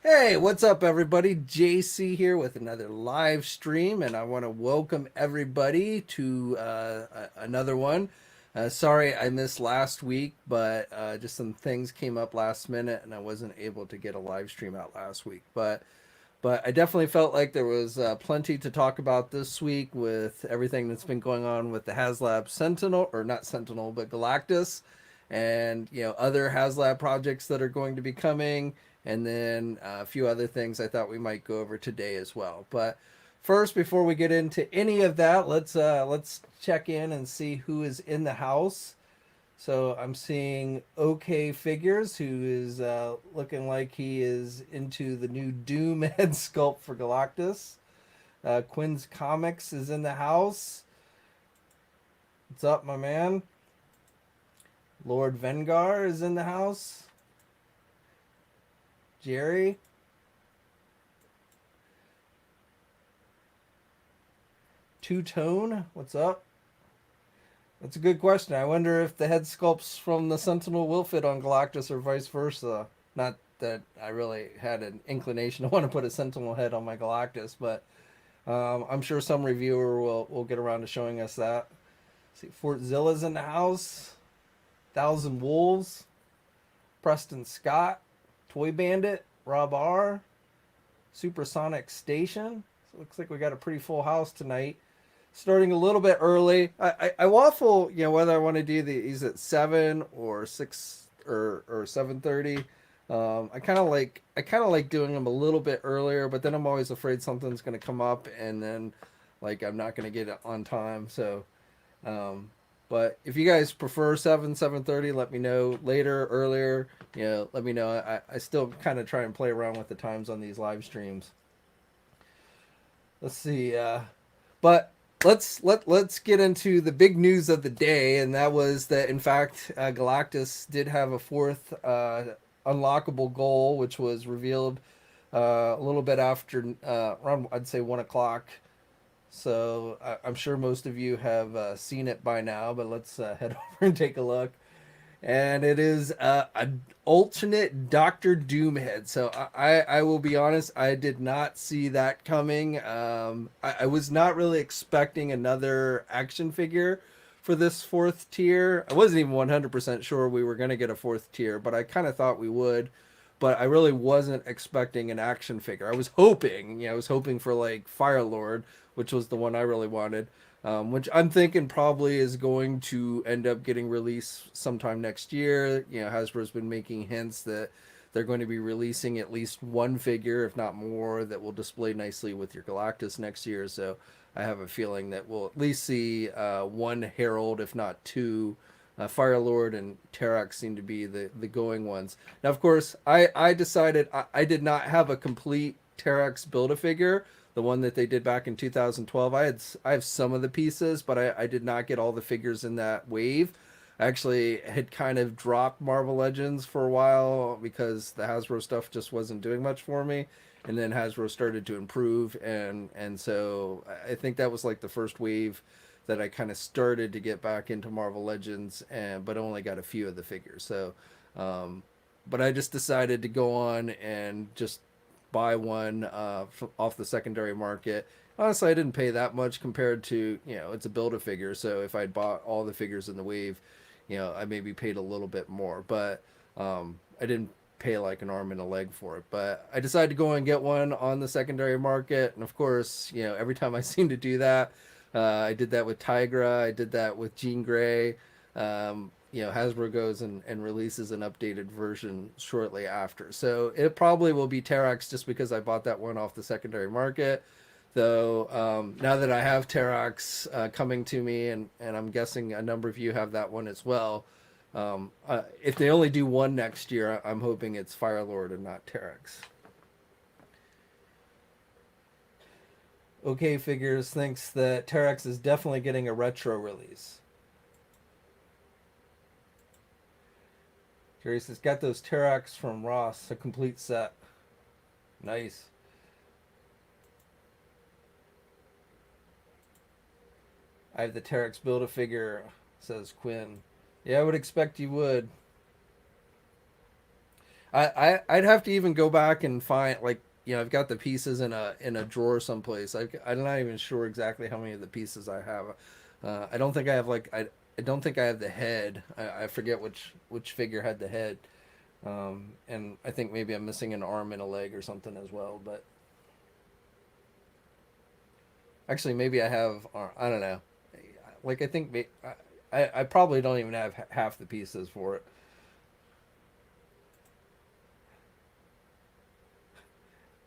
Hey, what's up, everybody? JayC here with another live stream, and I want to welcome everybody to another one. Sorry I missed last week, but just some things came up last minute, and I wasn't able to get a live stream out last week. But I definitely felt like there was plenty to talk about this week with everything that's been going on with the Haslab Sentinel, or not Sentinel, but Galactus, and other Haslab projects that are going to be coming, and then a few other things I thought we might go over today as well. But first, before we get into any of that, let's check in and see who is in the house. So I'm seeing OK Figures, who is looking like he is into the new Doom head sculpt for Galactus. Quinn's Comics is in the house. What's up, my man? Lord Vengar is in the house. Jerry. Two Tone, what's up? That's a good question. I wonder if the head sculpts from the Sentinel will fit on Galactus or vice versa. Not that I really had an inclination to want to put a Sentinel head on my Galactus, but I'm sure some reviewer will get around to showing us that. See, Fort Zilla's in the house. Thousand Wolves. Preston Scott. Toy Bandit. Rob R. Supersonic Station. So it looks like we got a pretty full house tonight. Starting a little bit early. I waffle, whether I want to do these at 7 or 6 or 7:30. I kind of like doing them a little bit earlier, but then I'm always afraid something's going to come up and then like I'm not going to get it on time. So um, but if you guys prefer 7:30, let me know later, earlier. Let me know. I still kind of try and play around with the times on these live streams. Let's see. But let's get into the big news of the day, and that was that in fact Galactus did have a fourth unlockable goal, which was revealed a little bit after around I'd say 1 o'clock. So I'm sure most of you have seen it by now, but let's head over and take a look. And it is an alternate Doctor Doom head. So I will be honest, I did not see that coming. I was not really expecting another action figure for this fourth tier. I wasn't even 100% sure we were going to get a fourth tier, but I kind of thought we would. But I really wasn't expecting an action figure. I was hoping for like Fire Lord, which was the one I really wanted, which I'm thinking probably is going to end up getting released sometime next year. Hasbro's been making hints that they're going to be releasing at least one figure, if not more, that will display nicely with your Galactus next year. So I have a feeling that we'll at least see one Herald, if not two. Fire Lord and Terrax seem to be the going ones. Now, of course, I decided I did not have a complete Terrax Build-A-Figure, the one that they did back in 2012. I have some of the pieces, but I did not get all the figures in that wave. I actually had kind of dropped Marvel Legends for a while because the Hasbro stuff just wasn't doing much for me. And then Hasbro started to improve, and so I think that was like the first wave that I kind of started to get back into Marvel Legends, and but only got a few of the figures. So, but I just decided to go on and just buy one off the secondary market. Honestly, I didn't pay that much compared to it's a build a figure. So if I'd bought all the figures in the wave, I maybe paid a little bit more, but I didn't pay like an arm and a leg for it. But I decided to go and get one on the secondary market, and of course, every time I seem to do that, I did that with Tigra. I did that with Jean Grey. Hasbro goes and releases an updated version shortly after. So it probably will be Terrax just because I bought that one off the secondary market. Though now that I have Terrax coming to me, and I'm guessing a number of you have that one as well, if they only do one next year, I'm hoping it's Firelord and not Terrax. OK Figures thinks that Terrax is definitely getting a retro release. Jerry says, got those Terrax from Ross, a complete set. Nice. I have the Terrax Build-A-Figure, says Quinn. Yeah, I would expect you would. I'd have to even go back and find, like, I've got the pieces in a drawer someplace. I'm not even sure exactly how many of the pieces I have. I don't think I have, like, I don't think I have the head. I forget which figure had the head. And I think maybe I'm missing an arm and a leg or something as well. But actually, maybe I have. I don't know. Like, I think I probably don't even have half the pieces for it.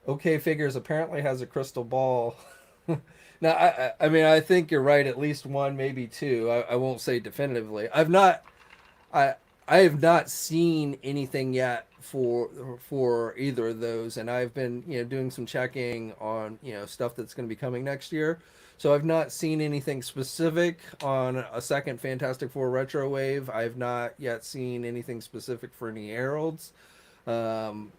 OK Figures apparently has a crystal ball. Now, I mean, I think you're right. At least one, maybe two. I won't say definitively. I I have not seen anything yet for either of those, and I've been doing some checking on stuff that's going to be coming next year. So I've not seen anything specific on a second Fantastic Four retro wave. I've not yet seen anything specific for any Heralds. Um,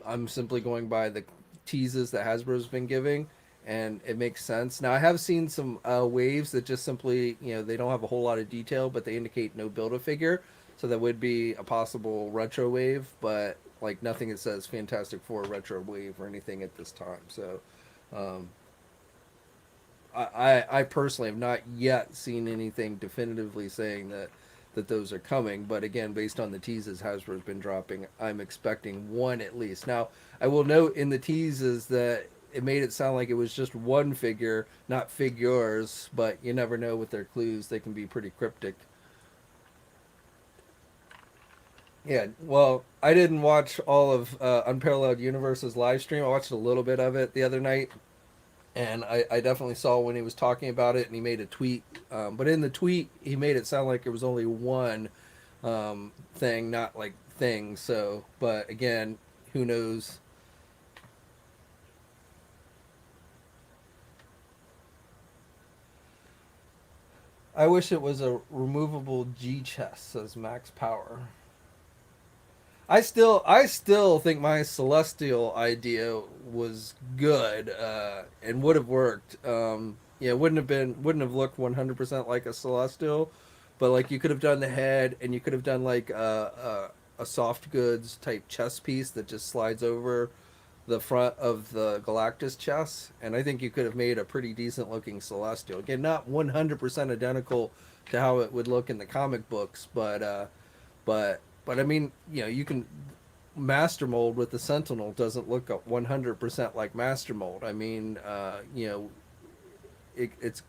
I'm simply going by the teases that Hasbro's been giving, and it makes sense. Now I have seen some waves that just simply, they don't have a whole lot of detail, but they indicate no build a figure, so that would be a possible retro wave, but like nothing that says Fantastic Four retro wave or anything at this time. So um, I personally have not yet seen anything definitively saying that those are coming. But again, based on the teases Hasbro's been dropping, I'm expecting one at least. Now, I will note in the teases that it made it sound like it was just one figure, not figures, but you never know with their clues. They can be pretty cryptic. Yeah, well, I didn't watch all of Unparalleled Universe's live stream. I watched a little bit of it the other night, and I definitely saw when he was talking about it, and he made a tweet. But in the tweet, he made it sound like it was only one thing, not like things. So, but again, who knows? I wish it was a removable G chest, says Max Power. I still think my celestial idea was good and would have worked. Yeah, wouldn't have looked 100% like a celestial, but like you could have done the head, and you could have done like a soft goods type chest piece that just slides over the front of the Galactus chest, and I think you could have made a pretty decent looking celestial. Again, not 100% identical to how it would look in the comic books, but I mean, you can master mold with the Sentinel doesn't look 100% like master mold. I mean, it's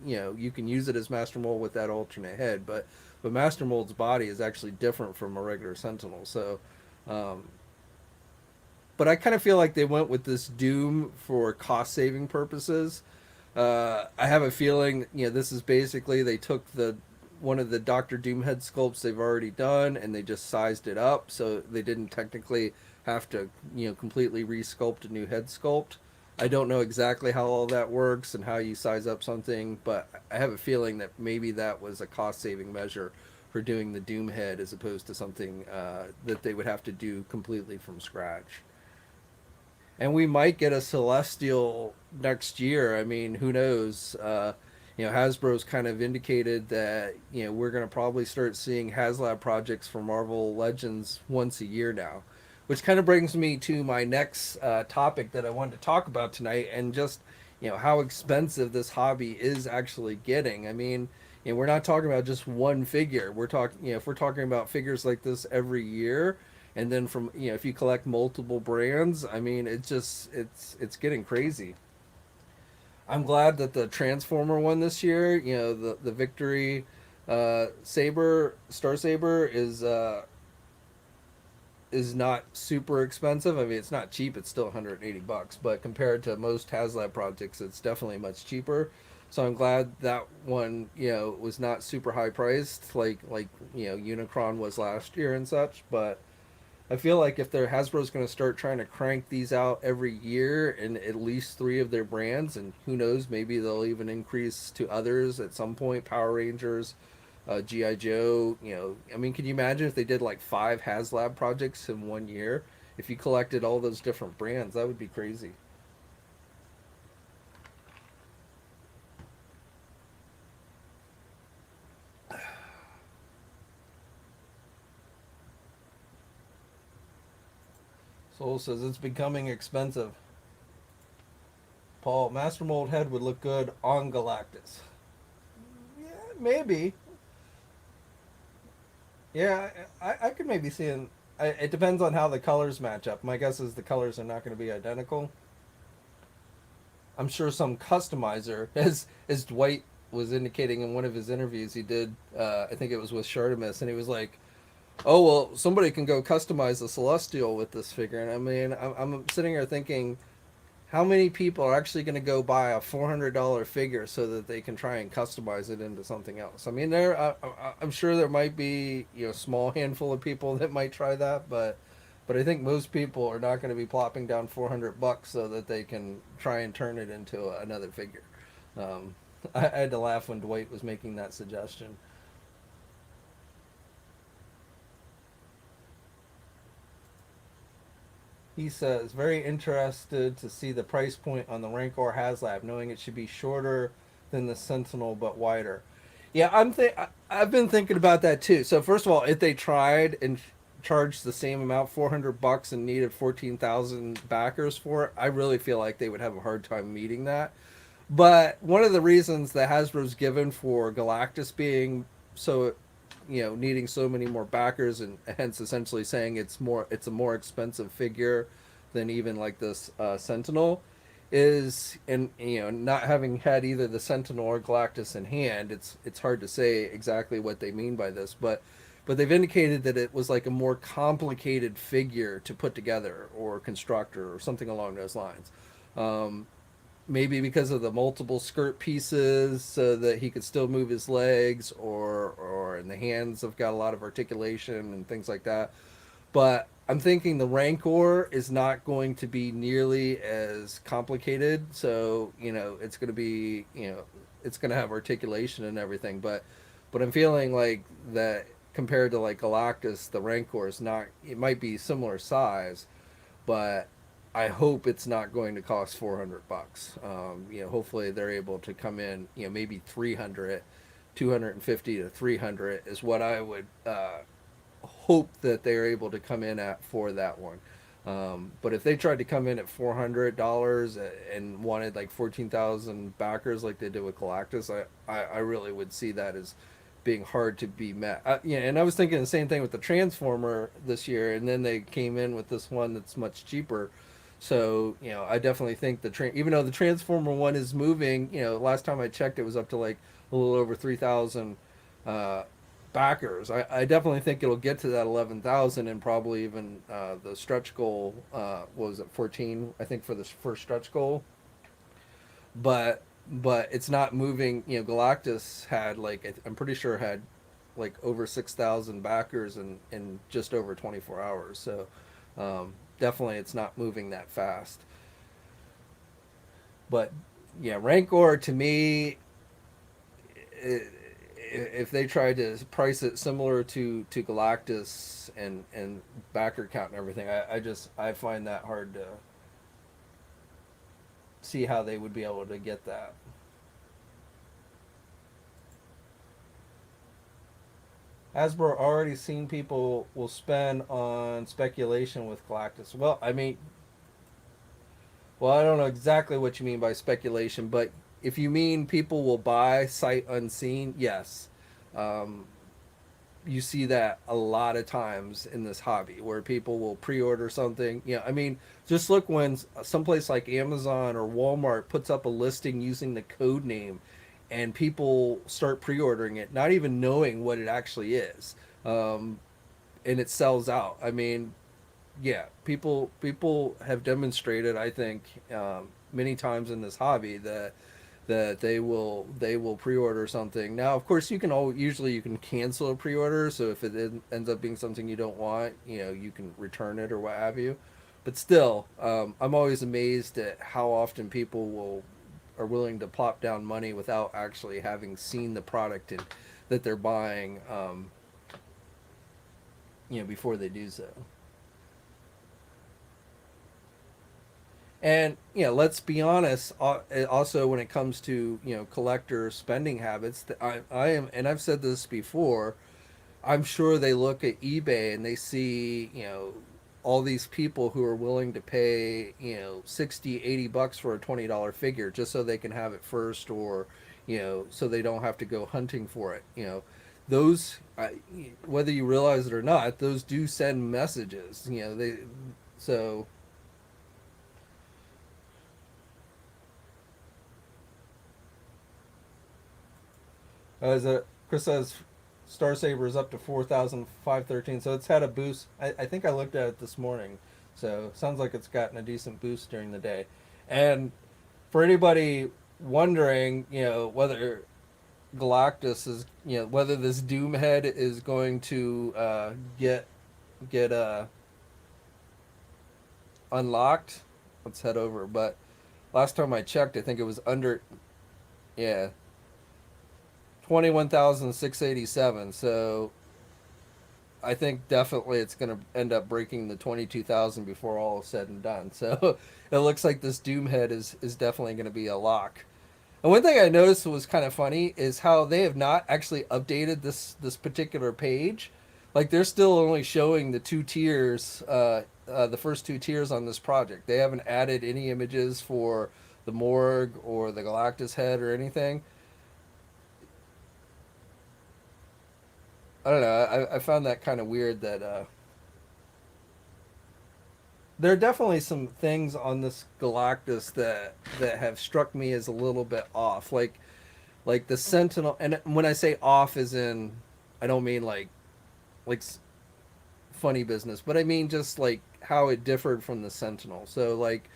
you can use it as master mold with that alternate head, but master mold's body is actually different from a regular Sentinel. So, um, but I kind of feel like they went with this Doom for cost saving purposes. I have a feeling, this is basically they took the one of the Doctor Doom head sculpts they've already done, and they just sized it up, so they didn't technically have to, completely resculpt a new head sculpt. I don't know exactly how all that works and how you size up something, but I have a feeling that maybe that was a cost saving measure for doing the Doom head as opposed to something that they would have to do completely from scratch. And we might get a Celestial next year. I mean, who knows? Hasbro's kind of indicated that we're going to probably start seeing Haslab projects for Marvel Legends once a year now, which kind of brings me to my next topic that I wanted to talk about tonight, and just how expensive this hobby is actually getting. I mean, we're not talking about just one figure. We're talking, if we're talking about figures like this every year, and then from if you collect multiple brands, I mean, it's getting crazy. I'm glad that the Transformer one this year, the Victory Saber Star Saber is not super expensive. I mean, it's not cheap. It's still $180, but compared to most HasLab projects, it's definitely much cheaper. So I'm glad that one, was not super high priced like Unicron was last year and such. But I feel like if their Hasbro's going to start trying to crank these out every year in at least three of their brands, and who knows, maybe they'll even increase to others at some point. Power Rangers, GI Joe. I mean, can you imagine if they did like five HasLab projects in one year? If you collected all those different brands, that would be crazy. Soul says it's becoming expensive. Paul, Master Mold head would look good on Galactus. Yeah, maybe. Yeah, I could maybe see it. It depends on how the colors match up. My guess is the colors are not going to be identical. I'm sure some customizer, as Dwight was indicating in one of his interviews he did, I think it was with Shartimus, and he was like, "Oh well, somebody can go customize the Celestial with this figure." And I mean, I'm sitting here thinking, how many people are actually going to go buy a $400 figure so that they can try and customize it into something else? I mean, I'm sure there might be small handful of people that might try that, but I think most people are not going to be plopping down $400 so that they can try and turn it into another figure. Um, I had to laugh when Dwight was making that suggestion. He says, very interested to see the price point on the Rancor Haslab, knowing it should be shorter than the Sentinel but wider. Yeah, I've been thinking about that too. So first of all, if they tried and charged the same amount, $400, and needed 14,000 backers for it, I really feel like they would have a hard time meeting that. But one of the reasons that Hasbro's given for Galactus being so, needing so many more backers, and hence essentially saying it's a more expensive figure than even like this Sentinel, is, and not having had either the Sentinel or Galactus in hand, it's hard to say exactly what they mean by this, but they've indicated that it was like a more complicated figure to put together or construct or something along those lines. Um, Maybe because of the multiple skirt pieces so that he could still move his legs, or in the hands have got a lot of articulation and things like that. But I'm thinking the Rancor is not going to be nearly as complicated, so it's going to be, it's going to have articulation and everything, but I'm feeling like that compared to like Galactus, the Rancor is not, it might be similar size, but I hope it's not going to cost $400. Hopefully they're able to come in, maybe 300, 250 to 300 is what I would hope that they're able to come in at for that one. But if they tried to come in at $400 and wanted like 14,000 backers like they did with Galactus, I really would see that as being hard to be met. Yeah, and I was thinking the same thing with the Transformer this year, and then they came in with this one that's much cheaper. So I definitely think even though the Transformer one is moving, last time I checked, it was up to like a little over 3,000 uh, backers. I definitely think it'll get to that 11,000, and probably even the stretch goal was at 14, I think, for the first stretch goal. But it's not moving. Galactus had like, I'm pretty sure had like over 6,000 backers in just over 24 hours. So definitely it's not moving that fast. But yeah, Rancor to me, if they tried to price it similar to Galactus and backer count and everything, I find that hard to see how they would be able to get that. Hasbro already seen people will spend on speculation with Galactus. Well, I mean, well, I don't know exactly what you mean by speculation, but if you mean people will buy sight unseen, yes. Um, you see that a lot of times in this hobby where people will pre-order something. I mean, just look when someplace like Amazon or Walmart puts up a listing using the code name, and people start pre-ordering it, not even knowing what it actually is, um, and it sells out. I mean, yeah, people have demonstrated, I think, many times in this hobby that they will pre-order something. Now, of course, usually you can cancel a pre-order. So if it ends up being something you don't want, you can return it or what have you. But still, I'm always amazed at how often people will are willing to plop down money without actually having seen the product and that they're buying, before they do so. And let's be honest. Also, when it comes to collector spending habits, I am, and I've said this before. I'm sure they look at eBay and they see all these people who are willing to pay, 60, $80 for a $20 figure just so they can have it first, or, so they don't have to go hunting for it. Those, whether you realize it or not, those do send messages. So as Chris says, Star Saber is up to 4,513, so it's had a boost. I think I looked at it this morning, so sounds like it's gotten a decent boost during the day. And for anybody wondering, whether Galactus is, whether this Doomhead is going to get unlocked, let's head over. But last time I checked, I think it was under, yeah, 21,687. So I think definitely it's going to end up breaking the 22,000 before all is said and done. So it looks like this Doomhead is definitely going to be a lock. And one thing I noticed was kind of funny is how they have not actually updated this particular page. Like they're still only showing the two tiers, the first two tiers on this project. They haven't added any images for the Morgue or the Galactus head or anything. I don't know. I found that kind of weird that there are definitely some things on this Galactus that have struck me as a little bit off. Like the Sentinel, and when I say off, as in, I don't mean like funny business, but I mean just like how it differed from the Sentinel. So like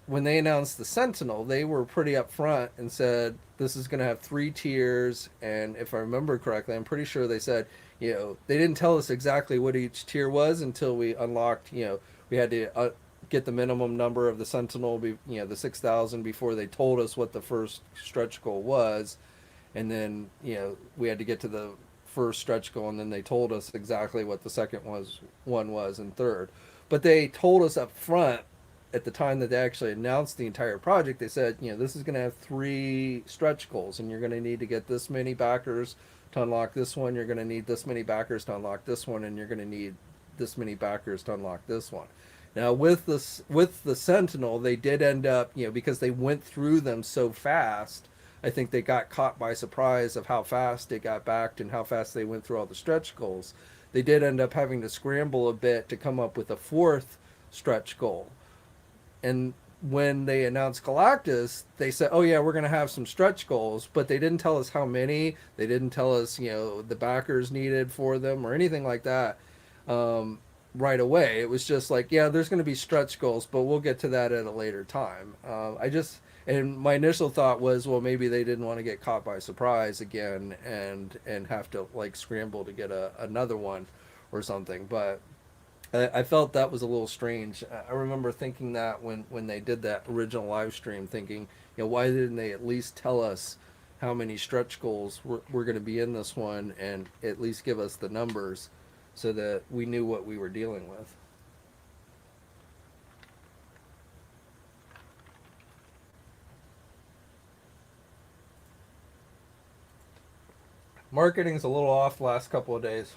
when they announced the Sentinel, they were pretty upfront and said this is going to have three tiers. And if I remember correctly, I'm pretty sure they said, they didn't tell us exactly what each tier was until we unlocked, we had to get the minimum number of the Sentinel, the 6,000 before they told us what the first stretch goal was. And then, we had to get to the first stretch goal, and then they told us exactly what the one was, and third. But they told us up front at the time that they actually announced the entire project. They said, this is going to have three stretch goals, and you're going to need to get this many backers to unlock this one. You're going to need this many backers to unlock this one, and you're going to need this many backers to unlock this one. Now with the Sentinel, they did end up, because they went through them so fast. I think they got caught by surprise of how fast they got backed and how fast they went through all the stretch goals. They did end up having to scramble a bit to come up with a fourth stretch goal. And when they announced Galactus, they said, "Oh yeah, we're going to have some stretch goals," but they didn't tell us how many. They didn't tell us, the backers needed for them or anything like that. Right away, it was just like, yeah, there's going to be stretch goals, but we'll get to that at a later time. And my initial thought was, well, maybe they didn't want to get caught by surprise again and have to like scramble to get another one or something. But I felt that was a little strange. I remember thinking that when they did that original live stream, thinking, why didn't they at least tell us how many stretch goals were going to be in this one, and at least give us the numbers so that we knew what we were dealing with. Marketing's a little off the last couple of days.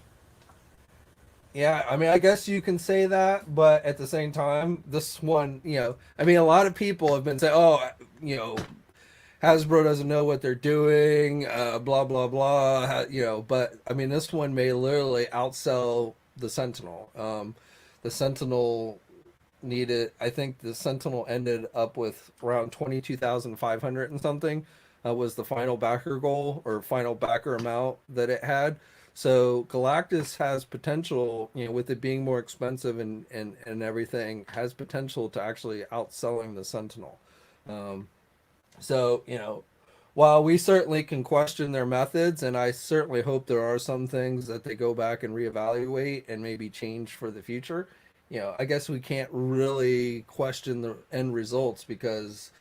Yeah, I mean, I guess you can say that, but at the same time, this one, I mean, a lot of people have been saying, "Oh, Hasbro doesn't know what they're doing, blah blah blah," But I mean, this one may literally outsell the Sentinel. The Sentinel needed, I think, the Sentinel ended up with around 22,500 and something. Was the final backer goal or final backer amount that it had. So Galactus has potential, with it being more expensive and everything, has potential to actually outselling the Sentinel. Um, so, while we certainly can question their methods, and I certainly hope there are some things that they go back and reevaluate and maybe change for the future, I guess we can't really question the end results because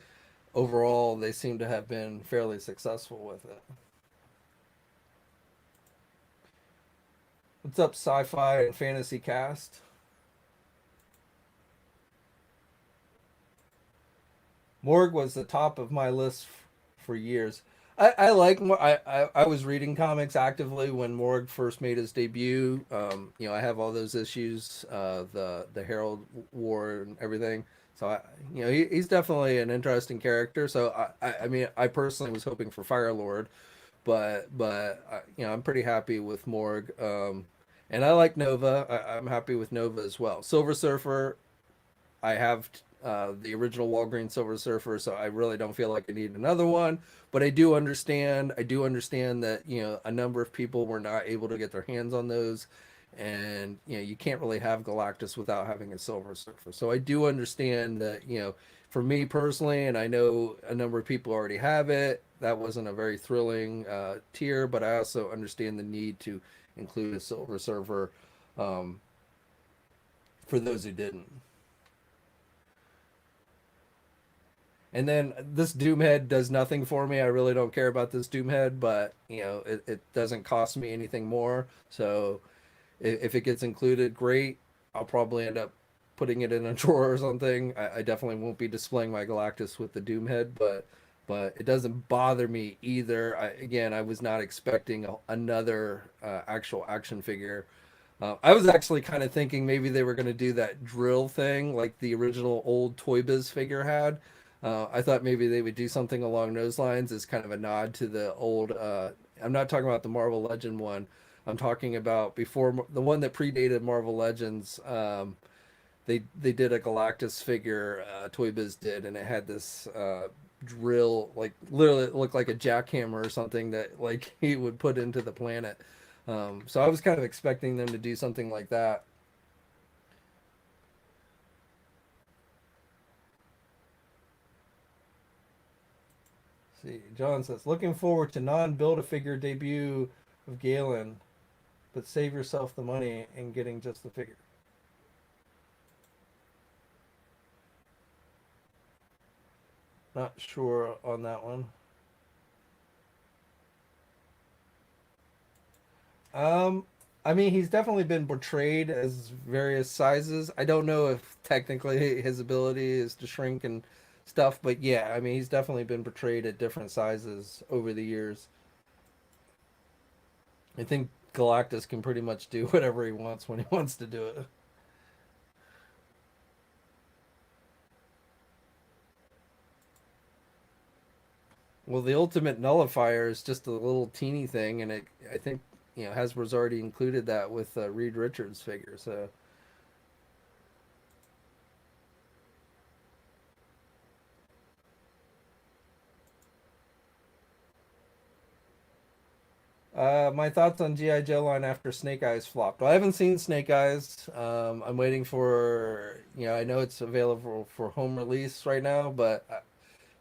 overall they seem to have been fairly successful with it. What's up, sci-fi and fantasy cast? Morgue was the top of my list for years. I like I was reading comics actively when Morg first made his debut. I have all those issues, the Herald War and everything. So he's definitely an interesting character. So I mean, I personally was hoping for Fire Lord, but I'm pretty happy with Morg. And I like Nova. I'm happy with Nova as well. Silver Surfer, I have the original Walgreens Silver Surfer, so I really don't feel like I need another one. But I do understand. I do understand that a number of people were not able to get their hands on those, and you can't really have Galactus without having a Silver Surfer. So I do understand that for me personally, and I know a number of people already have it. That wasn't a very thrilling tier, but I also understand the need to include a Silver Surfer um, for those who didn't. And then this Doomhead does nothing for me. I really don't care about this Doomhead, but it doesn't cost me anything more. So if it gets included, great. I'll probably end up putting it in a drawer or something. I definitely won't be displaying my Galactus with the Doomhead, but it doesn't bother me either. Again, I was not expecting another actual action figure. I was actually kind of thinking maybe they were going to do that drill thing like the original old Toy Biz figure had. I thought maybe they would do something along those lines as kind of a nod to the old. I'm not talking about the Marvel Legend one. I'm talking about before the one that predated Marvel Legends. They did a Galactus figure. Toy Biz did, and it had this drill, like literally it looked like a jackhammer or something that like he would put into the planet. So I was kind of expecting them to do something like that. See, John says, looking forward to non-build-a-figure debut of Galen, but save yourself the money and getting just the figure. Not sure on that one. Um, I mean, he's definitely been portrayed as various sizes. I don't know if technically his ability is to shrink and stuff, but yeah, I mean, he's definitely been portrayed at different sizes over the years. I think Galactus can pretty much do whatever he wants when he wants to do it. Well, the ultimate nullifier is just a little teeny thing, and I think Hasbro's already included that with Reed Richards figure. So my thoughts on GI Joe line after Snake Eyes flopped. Well, I haven't seen Snake Eyes. I'm waiting for I know it's available for home release right now, but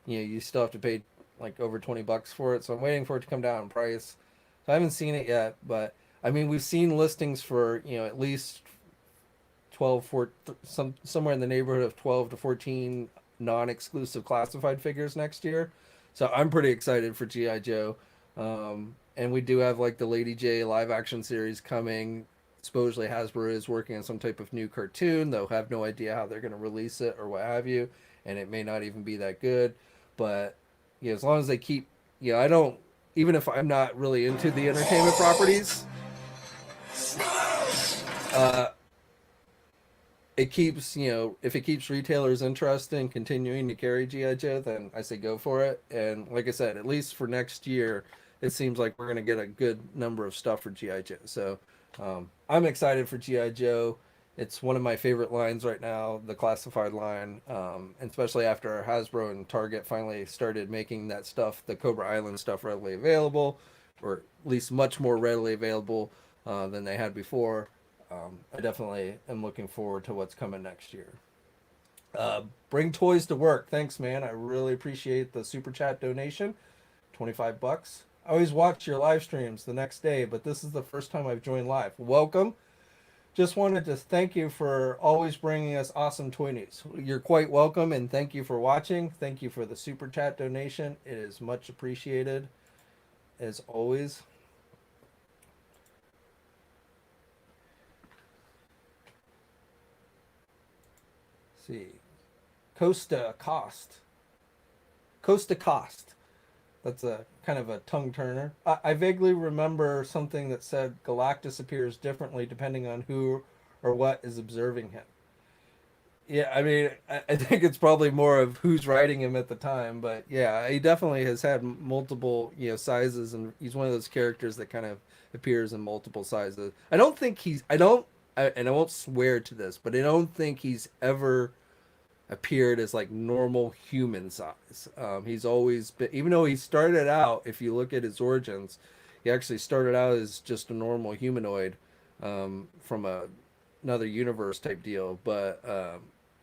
you still have to pay like over $20 for it. So I'm waiting for it to come down in price. So I haven't seen it yet, but I mean we've seen listings for at least 12 for somewhere in the neighborhood of 12 to 14 non-exclusive classified figures next year. So I'm pretty excited for GI Joe. And we do have like the Lady J live action series coming. Supposedly Hasbro is working on some type of new cartoon. They'll have no idea how they're going to release it or what have you, and it may not even be that good. But as long as they keep, I don't, even if I'm not really into the entertainment properties, uh, it keeps if it keeps retailers interested in continuing to carry GI Joe, then I say go for it. And like I said, at least for next year, it seems like we're gonna get a good number of stuff for GI Joe. So I'm excited for GI Joe. It's one of my favorite lines right now, the classified line, and especially after Hasbro and Target finally started making that stuff, the Cobra Island stuff, readily available, or at least much more readily available than they had before. I definitely am looking forward to what's coming next year. Bring toys to work. Thanks, man. I really appreciate the super chat donation. 25 bucks. I always watch your live streams the next day, but this is the first time I've joined live. Welcome. Just wanted to thank you for always bringing us awesome toy news. You're quite welcome, and thank you for watching. Thank you for the super chat donation. It is much appreciated, as always. Let's see. Costa Cost. Costa Cost. That's a kind of a tongue turner. I vaguely remember something that said Galactus appears differently depending on who or what is observing him. Yeah, I mean, I think it's probably more of who's writing him at the time, but yeah, he definitely has had multiple, sizes, and he's one of those characters that kind of appears in multiple sizes. I don't think he's, I don't, and I won't swear to this, but I don't think he's ever appeared as like normal human size. He's always been, even though he started out, if you look at his origins, he actually started out as just a normal humanoid from another universe type deal. But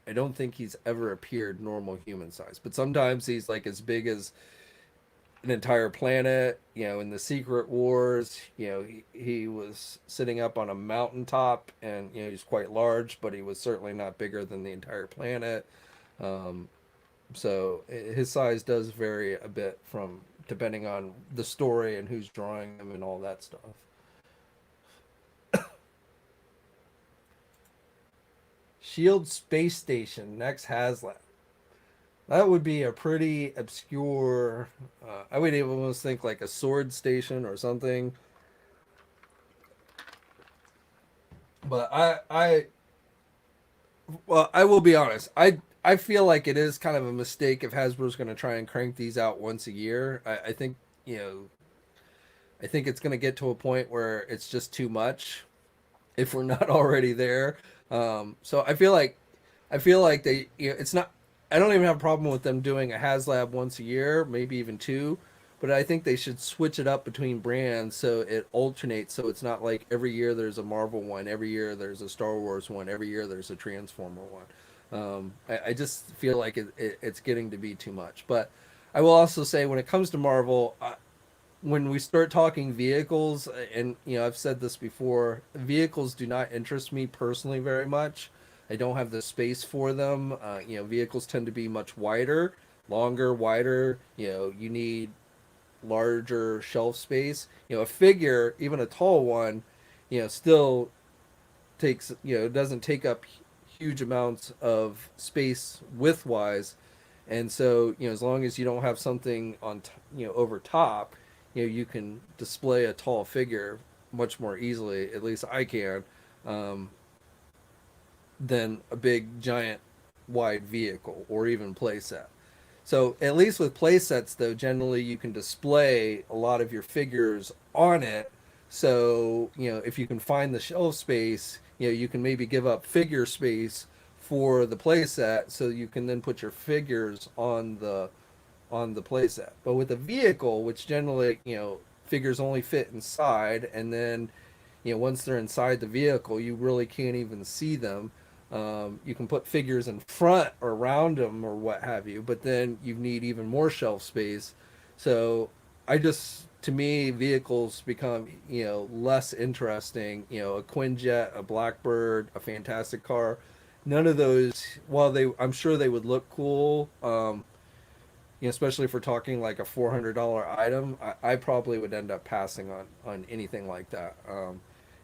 I don't think he's ever appeared normal human size. But sometimes he's like as big as an entire planet. In the Secret Wars, he was sitting up on a mountaintop, and he's quite large, but he was certainly not bigger than the entire planet. Um, so his size does vary a bit from depending on the story and who's drawing him and all that stuff. Shield Space Station next Haslab. That would be a pretty obscure. I would almost think like a sword station or something. But well, I will be honest. I feel like it is kind of a mistake if Hasbro's going to try and crank these out once a year. I think you know I think it's going to get to a point where it's just too much if we're not already there. So I feel like they it's not. I don't even have a problem with them doing a HasLab once a year, maybe even two. But I think they should switch it up between brands so it alternates. So it's not like every year there's a Marvel one, every year there's a Star Wars one, every year there's a Transformer one. I just feel like it's getting to be too much. But I will also say when it comes to Marvel, when we start talking vehicles, and I've said this before, vehicles do not interest me personally very much. I don't have the space for them. Vehicles tend to be much wider, longer, wider. You need larger shelf space. A figure, even a tall one, still takes, doesn't take up huge amounts of space width wise. And so, as long as you don't have something on, over top, you can display a tall figure much more easily. At least I can, um, than a big, giant, wide vehicle or even playset. So at least with play sets, though, generally you can display a lot of your figures on it. So if you can find the shelf space, you can maybe give up figure space for the play set, so you can then put your figures on the play set. But with a vehicle, which generally figures only fit inside, and then once they're inside the vehicle, you really can't even see them. You can put figures in front or around them or what have you, but then you need even more shelf space. So to me, vehicles become, less interesting. A Quinjet, a Blackbird, a Fantastic Car. None of those, while I'm sure they would look cool, especially if we're talking like a $400 item, I probably would end up passing on anything like that.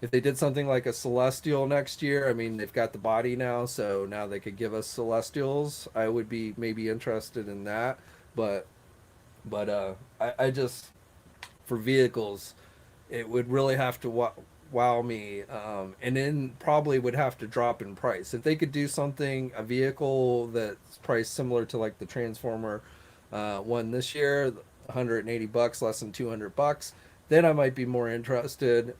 If they did something like a Celestial next year, I mean, they've got the body now, so now they could give us Celestials. I would be maybe interested in that, but I just, for vehicles, it would really have to wow me, and then probably would have to drop in price. If they could do something, a vehicle that's priced similar to like the Transformer one this year, $180, less than $200, then I might be more interested.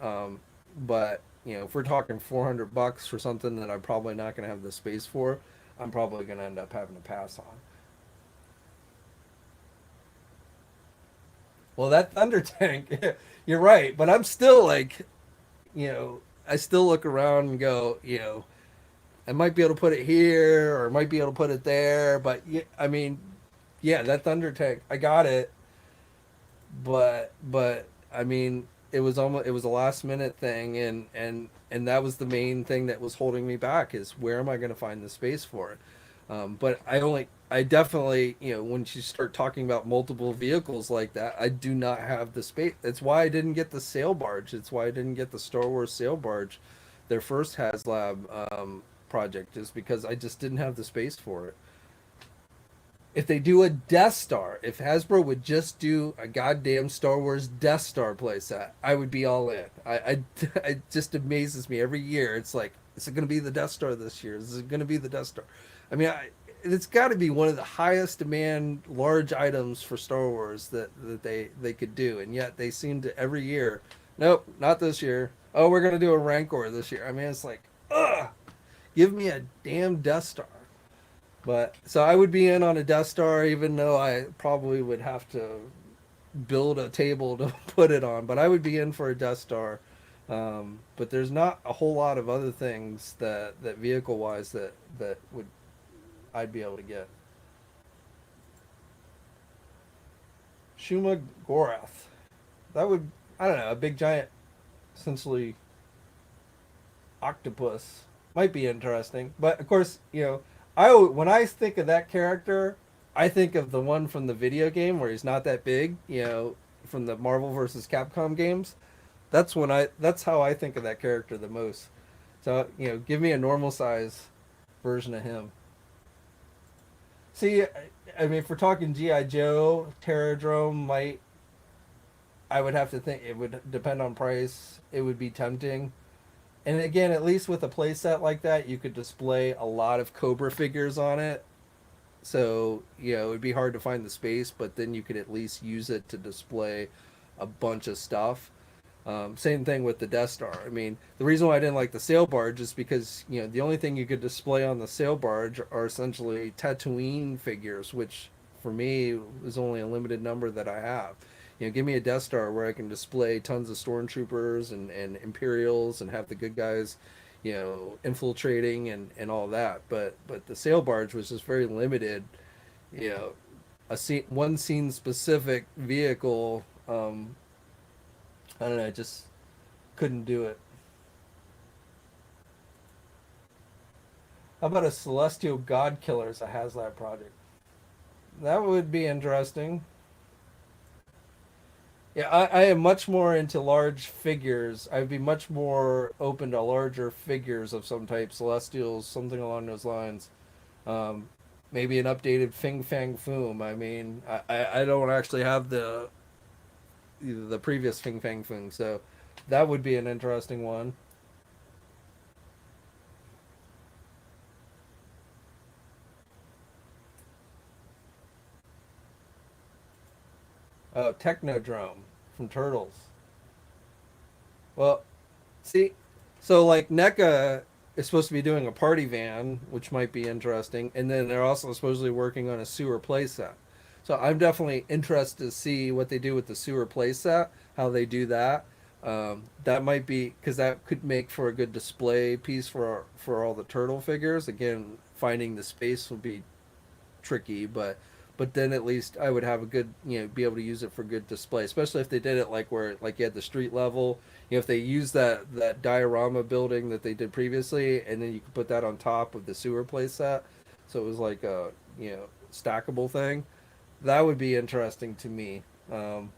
But if we're talking $400 for something that I'm probably not going to have the space for, I'm probably going to end up having to pass on. Well, that Thunder Tank, you're right, but I'm still like, I still look around and go, I might be able to put it here or I might be able to put it there, but yeah, I mean, yeah, that Thunder Tank, I got it, but I mean, it was a last minute thing, and that was the main thing that was holding me back, is where am I going to find the space for it. But I definitely, when you start talking about multiple vehicles like that, I do not have the space. That's why I didn't get the sail barge. It's why I didn't get the Star Wars sail barge, their first HasLab project, is because I just didn't have the space for it. if they do a Death Star, if Hasbro would just do a goddamn Star Wars Death Star playset, I would be all in. It just amazes me every year. It's like, is it going to be the Death Star this year? Is it going to be the Death Star? I mean, it's got to be one of the highest demand large items for Star Wars that they could do, and yet they seem to every year. Nope, not this year. Oh, we're going to do a Rancor this year. I mean, it's like, ugh, give me a damn Death Star. But so I would be in on a Death Star, even though I probably would have to build a table to put it on. But I would be in for a Death Star. But there's not a whole lot of other things that vehicle wise that would I'd be able to get. Shuma Gorath. That would, I don't know, a big giant, essentially octopus might be interesting. But of course, when I think of that character, I think of the one from the video game where he's not that big. From the Marvel versus Capcom games. That's how I think of that character the most. So give me a normal size version of him. See, I mean, if we're talking GI Joe, Terradrome might. I would have to think it would depend on price. It would be tempting. And again, at least with a playset like that, you could display a lot of Cobra figures on it. So, it would be hard to find the space, but then you could at least use it to display a bunch of stuff. Same thing with the Death Star. I mean, the reason why I didn't like the sail barge is because, the only thing you could display on the sail barge are essentially Tatooine figures, which for me is only a limited number that I have. Give me a Death Star where I can display tons of stormtroopers and Imperials and have the good guys, infiltrating and all that. But the sail barge was just very limited, you know, one scene specific vehicle. I don't know, I just couldn't do it. How about a Celestial God Killer as a Haslab project? That would be interesting. Yeah, I am much more into large figures. I'd be much more open to larger figures of some type, Celestials, something along those lines. Um, Maybe an updated Fing Fang Foom. I mean, I don't actually have the previous Fing Fang Foom, so that would be an interesting one. Oh, Technodrome from Turtles. Well, see, so like NECA is supposed to be doing a party van, which might be interesting, and then they're also supposedly working on a sewer playset. So I'm definitely interested to see what they do with the sewer playset, how they do that. That might be because that could make for a good display piece for all the turtle figures. Again, finding the space would be tricky, but then at least I would have a good, be able to use it for good display, especially if they did it like where like you had the street level. If they use that diorama building that they did previously, and then you could put that on top of the sewer place set, so it was like a stackable thing. That would be interesting to me. Um,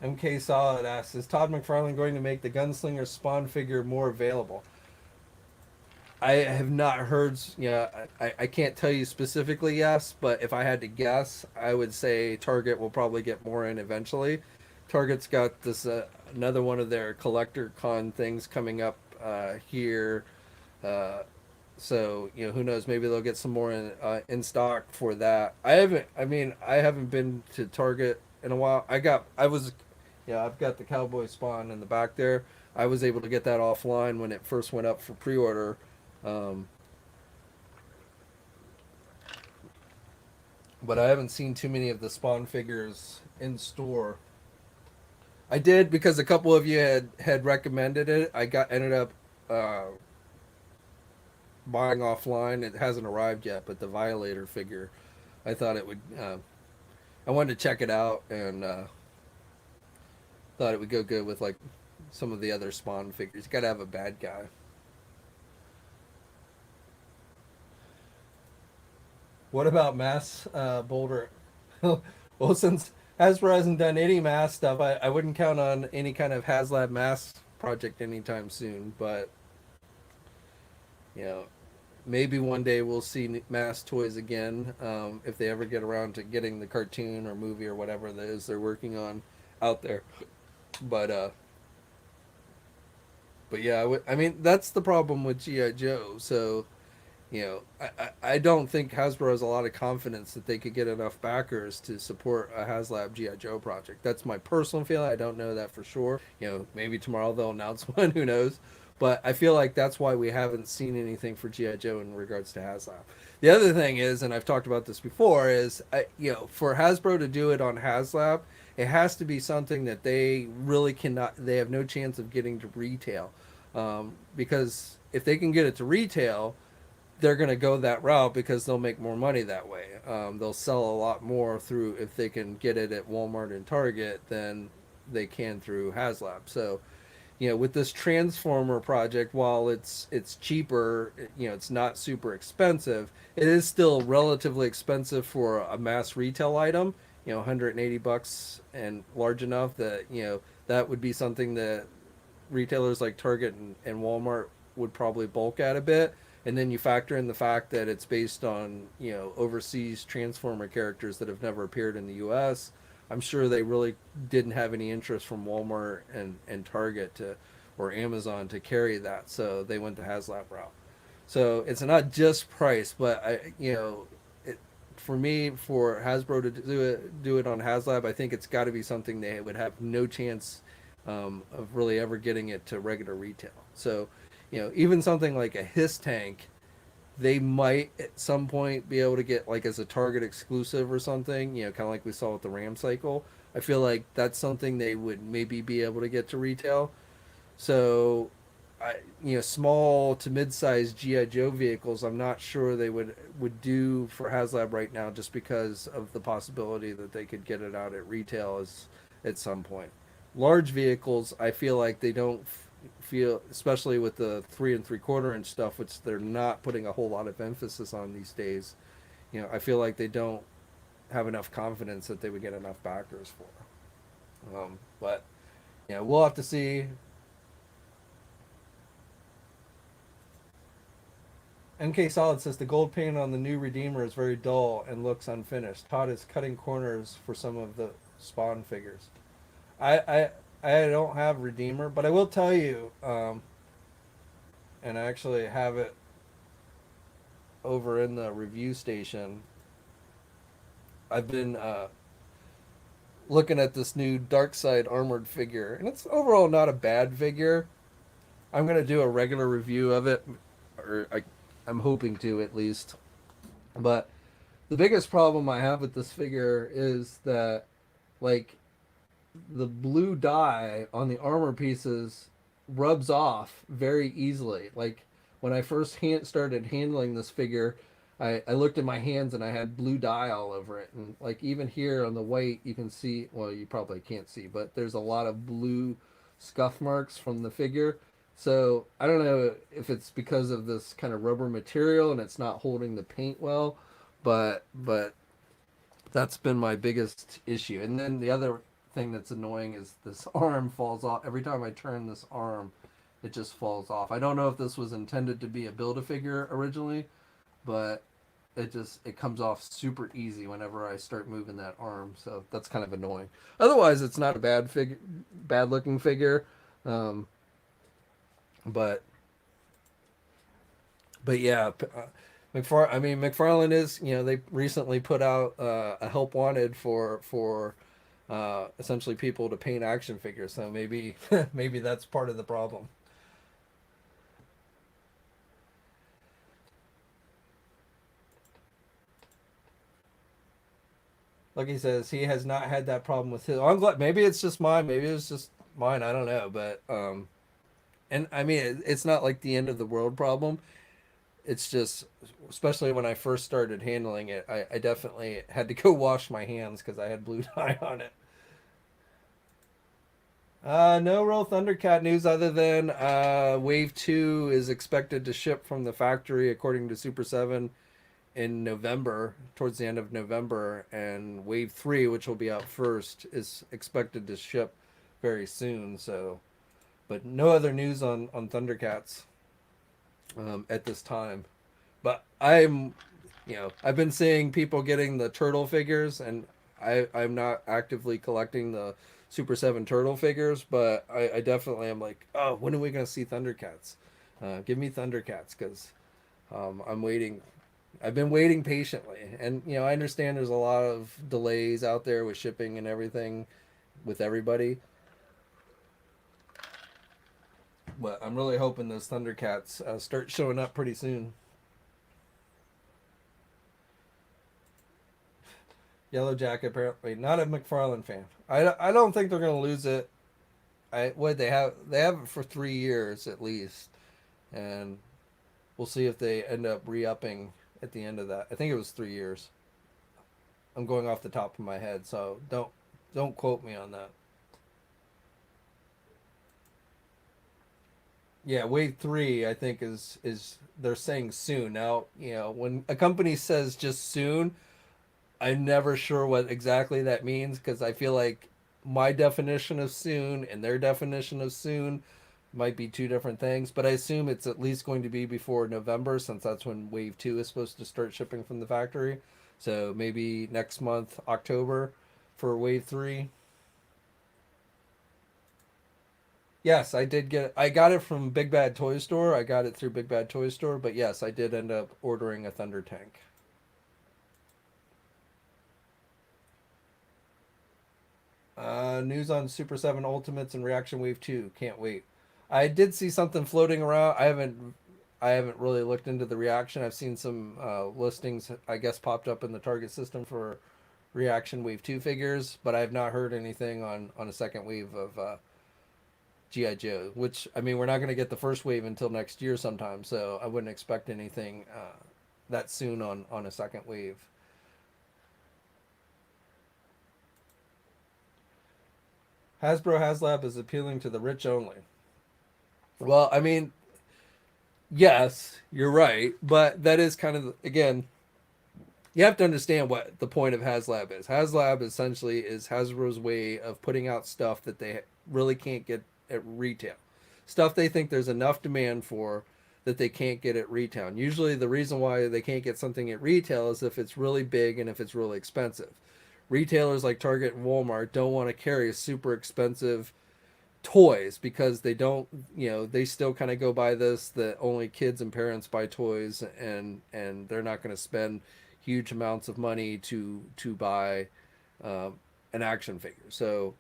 MK Solid asks, is Todd McFarlane going to make the Gunslinger Spawn figure more available? I have not heard. Yeah, I can't tell you specifically yes, but if I had to guess, I would say Target will probably get more in eventually. Target's got this another one of their collector con things coming up here, uh, so who knows? Maybe they'll get some more in stock for that. I haven't. I mean, I haven't been to Target in a while. I was, yeah, I've got the Cowboy Spawn in the back there. I was able to get that offline when it first went up for pre-order. Um, but I haven't seen too many of the Spawn figures in store. I did because a couple of you had recommended it. I got ended up uh, buying offline. It hasn't arrived yet, but the Violator figure, I thought it would. I wanted to check it out and thought it would go good with like some of the other Spawn figures. You got to have a bad guy. What about Mass Boulder? Well, Hasbro hasn't done any mass stuff. I wouldn't count on any kind of Haslab mass project anytime soon, but you know, maybe one day we'll see mass toys again, if they ever get around to getting the cartoon or movie or whatever it is they're working on out there. But but yeah, I mean that's the problem with GI Joe. So I don't think Hasbro has a lot of confidence that they could get enough backers to support a HasLab GI Joe project. That's my personal feeling. I don't know that for sure. Maybe tomorrow they'll announce one. Who knows? But I feel like that's why we haven't seen anything for GI Joe in regards to HasLab. The other thing is, and I've talked about this before, is for Hasbro to do it on HasLab, it has to be something that they really cannot. They have no chance of getting to retail, because if they can get it to retail, they're going to go that route because they'll make more money that way. They'll sell a lot more through if they can get it at Walmart and Target than they can through HasLab. So, with this Transformer project, while it's cheaper, it's not super expensive. It is still relatively expensive for a mass retail item. 180 bucks and large enough that that would be something that retailers like Target and Walmart would probably bulk at a bit. And then you factor in the fact that it's based on overseas Transformer characters that have never appeared in the U.S. I'm sure they really didn't have any interest from Walmart and Target or Amazon to carry that, so they went the HasLab route. So it's not just price, but for me, for Hasbro to do it on HasLab, I think it's got to be something they would have no chance of really ever getting it to regular retail. So, even something like a Hiss tank, they might at some point be able to get like as a Target exclusive or something. Kind of like we saw with the Ram Cycle. I feel like that's something they would maybe be able to get to retail. So, small to mid-sized GI Joe vehicles, I'm not sure they would do for HasLab right now, just because of the possibility that they could get it out at retail at some point. Large vehicles, I feel like they don't feel, especially with the 3 3/4 inch stuff, which they're not putting a whole lot of emphasis on these days. I feel like they don't have enough confidence that they would get enough backers for. But we'll have to see. NK Solid says the gold paint on the new Redeemer is very dull and looks unfinished. Todd is cutting corners for some of the Spawn figures. I I don't have Redeemer, but I will tell you, and I actually have it over in the review station. I've been looking at this new Dark Side armored figure, and it's overall not a bad figure. I'm gonna do a regular review of it, or I'm hoping to at least. But the biggest problem I have with this figure is that, like, the blue dye on the armor pieces rubs off very easily. Like, when I first started handling this figure, I looked at my hands and I had blue dye all over it. And, like, even here on the white, you can see, well, you probably can't see, but there's a lot of blue scuff marks from the figure. So I don't know if it's because of this kind of rubber material and it's not holding the paint well, but that's been my biggest issue. And then the other thing that's annoying is this arm falls off. Every time I turn this arm, it just falls off. I don't know if this was intended to be a Build-A-Figure originally, but it comes off super easy whenever I start moving that arm. So that's kind of annoying. Otherwise, it's not a bad looking figure. Um, but yeah, McFarlane is, they recently put out a help wanted for essentially people to paint action figures. So maybe maybe that's part of the problem. Like he says, he has not had that problem with his. I'm glad. Maybe it's just mine. Maybe it's just mine. I don't know. But and I mean, it's not like the end of the world problem. It's just, especially when I first started handling it, I definitely had to go wash my hands because I had blue dye on it. No real Thundercat news other than Wave 2 is expected to ship from the factory according to Super 7 in November, towards the end of November, and Wave 3, which will be out first, is expected to ship very soon. So, but no other news on Thundercats at this time. But I've been seeing people getting the turtle figures, and I'm not actively collecting the Super 7 turtle figures, but I definitely am like, oh, when are we going to see Thundercats? Give me Thundercats, because I'm waiting. I've been waiting patiently, and I understand there's a lot of delays out there with shipping and everything with everybody, but I'm really hoping those Thundercats start showing up pretty soon. Yellow Jacket apparently not a McFarlane fan. I don't think they're gonna lose it. They have it for 3 years at least, and we'll see if they end up re-upping at the end of that. I think it was 3 years. I'm going off the top of my head, so don't quote me on that. Yeah, wave three I think is they're saying soon. Now, when a company says just soon, I'm never sure what exactly that means, because I feel like my definition of soon and their definition of soon might be two different things, but I assume it's at least going to be before November, since that's when wave 2 is supposed to start shipping from the factory. So maybe next month, October, for wave 3. Yes, I got it from Big Bad Toy Store. I got it through Big Bad Toy Store, but yes, I did end up ordering a Thunder Tank. News on Super 7 Ultimates and Reaction Wave 2. Can't wait. I did see something floating around. I haven't really looked into the reaction. I've seen some listings, I guess, popped up in the Target system for Reaction Wave 2 figures, but I have not heard anything on a second wave of GI Joe. Which, I mean, we're not going to get the first wave until next year sometime, so I wouldn't expect anything that soon on a second wave. Hasbro Haslab is appealing to the rich only. Well, I mean, yes, you're right, but that is kind of, again, you have to understand what the point of HasLab is. HasLab essentially is Hasbro's way of putting out stuff that they really can't get at retail. Stuff they think there's enough demand for that they can't get at retail. And usually the reason why they can't get something at retail is if it's really big and if it's really expensive. Retailers like Target and Walmart don't want to carry super expensive toys, because they don't, they still kind of go by this, that only kids and parents buy toys, and they're not going to spend huge amounts of money to buy an action figure. So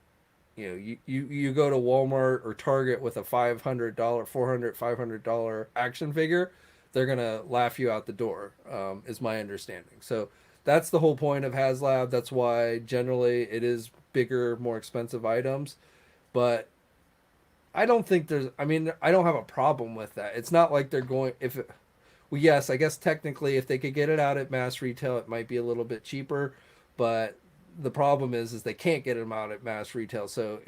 you go to Walmart or Target with a $500 $500 action figure, they're gonna laugh you out the door, is my understanding. So that's the whole point of HasLab. That's why generally it is bigger, more expensive items. But I don't think there's. I mean, I don't have a problem with that. It's not like they're going. Well, yes, I guess technically, if they could get it out at mass retail, it might be a little bit cheaper. But the problem is they can't get them out at mass retail. So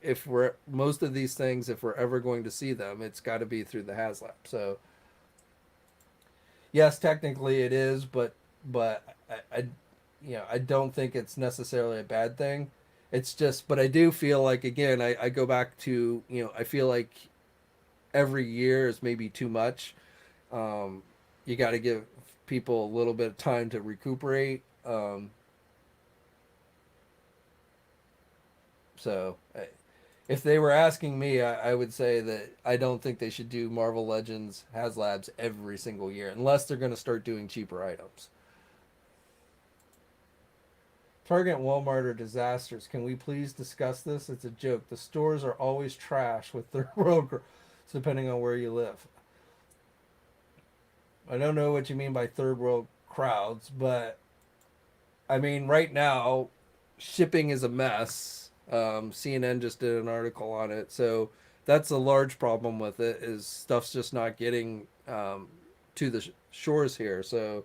if we're most of these things, if we're ever going to see them, it's got to be through the HasLab. So yes, technically it is, but I don't think it's necessarily a bad thing. It's just, but I do feel like, again, I go back to, I feel like every year is maybe too much. You got to give people a little bit of time to recuperate. So if they were asking me, I would say that I don't think they should do Marvel Legends HasLabs every single year, unless they're going to start doing cheaper items. Target and Walmart are disasters. Can we please discuss this? It's a joke. The stores are always trash with their world, depending on where you live. I don't know what you mean by third world crowds, but I mean, right now, shipping is a mess. CNN just did an article on it, so that's a large problem with it. Is stuff's just not getting to the shores here. So,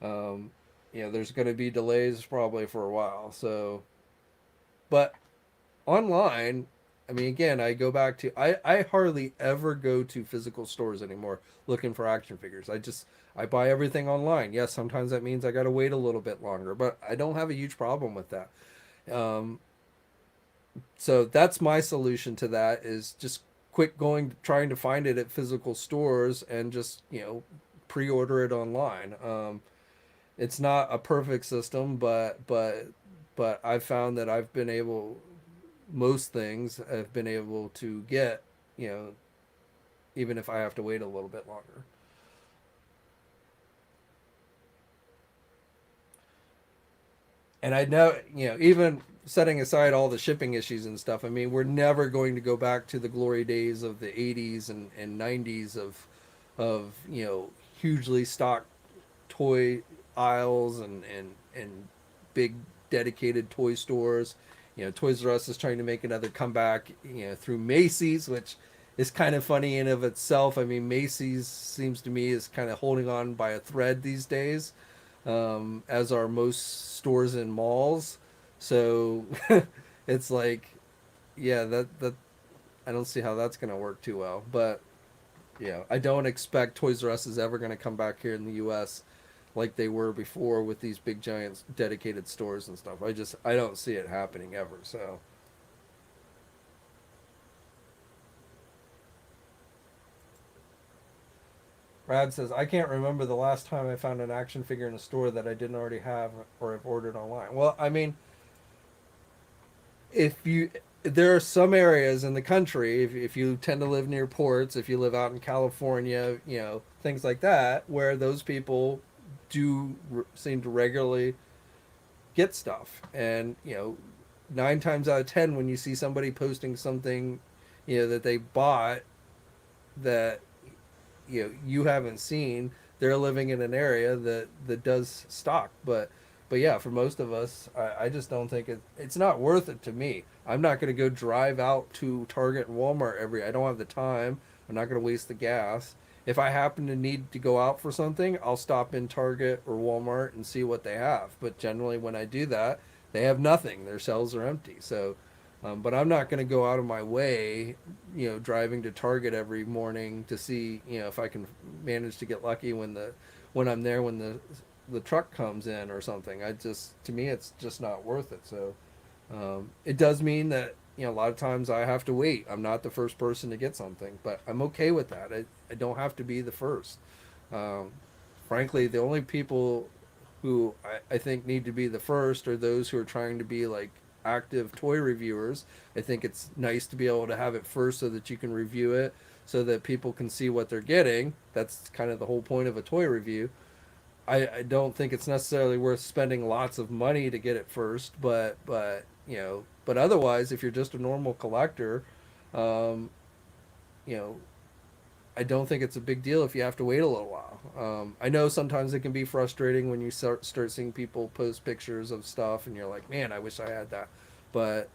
um, there's going to be delays probably for a while. So, but online, I mean, again, I go back to I hardly ever go to physical stores anymore looking for action figures. I buy everything online. Yes, sometimes that means I got to wait a little bit longer, but I don't have a huge problem with that. Um, so that's my solution to that is just quit going trying to find it at physical stores and just pre-order it online. It's not a perfect system, but I've found that I've been able most things I've been able to get, you know, even if I have to wait a little bit longer. And I know, even setting aside all the shipping issues and stuff, I mean, we're never going to go back to the glory days of the 80s and 90s of, hugely stocked toy aisles and big dedicated toy stores. Toys R Us is trying to make another comeback, through Macy's, which is kind of funny in of itself. I mean, Macy's seems to me is kind of holding on by a thread these days, as are most stores in malls. So it's like, yeah, that I don't see how that's going to work too well. But yeah, I don't expect Toys R Us is ever going to come back here in the U.S. like they were before with these big giant dedicated stores and stuff. I don't see it happening ever. So Brad says I can't remember the last time I found an action figure in a store that I didn't already have or have ordered online. Well, I mean, if you there are some areas in the country, if you tend to live near ports, if you live out in California, things like that, where those people seem to regularly get stuff. And, 9 times out of 10, when you see somebody posting something, that they bought that, you haven't seen, they're living in an area that does stock. But yeah, for most of us, I just don't think it's not worth it to me. I'm not going to go drive out to Target and Walmart I don't have the time. I'm not going to waste the gas. If I happen to need to go out for something, I'll stop in Target or Walmart and see what they have. But generally, when I do that, they have nothing. Their shelves are empty. So, but I'm not going to go out of my way, driving to Target every morning to see, if I can manage to get lucky when I'm there when the truck comes in or something. To me, it's just not worth it. So, it does mean that a lot of times I have to wait. I'm not the first person to get something, but I'm okay with that. I don't have to be the first. Um, Frankly, the only people who I think need to be the first are those who are trying to be like active toy reviewers. I think it's nice to be able to have it first so that you can review it so that people can see what they're getting. That's kind of the whole point of a toy review. I don't think it's necessarily worth spending lots of money to get it first, but otherwise, if you're just a normal collector, um, you know, I don't think it's a big deal if you have to wait a little while. I know sometimes it can be frustrating when you start seeing people post pictures of stuff and you're like, man, I wish I had that. But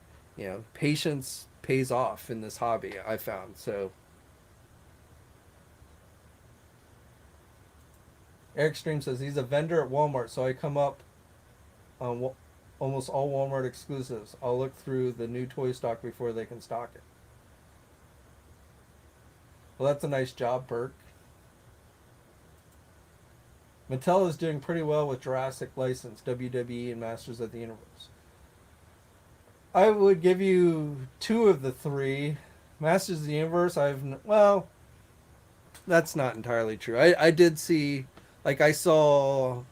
patience pays off in this hobby. I found so. Eric Stream says he's a vendor at Walmart, so I come up on almost all Walmart exclusives. I'll look through the new toy stock before they can stock it. Well, that's a nice job, Perk. Mattel is doing pretty well with Jurassic license, WWE, and Masters of the Universe. I would give you two of the three. Masters of the Universe, well, that's not entirely true. I did see, like, I saw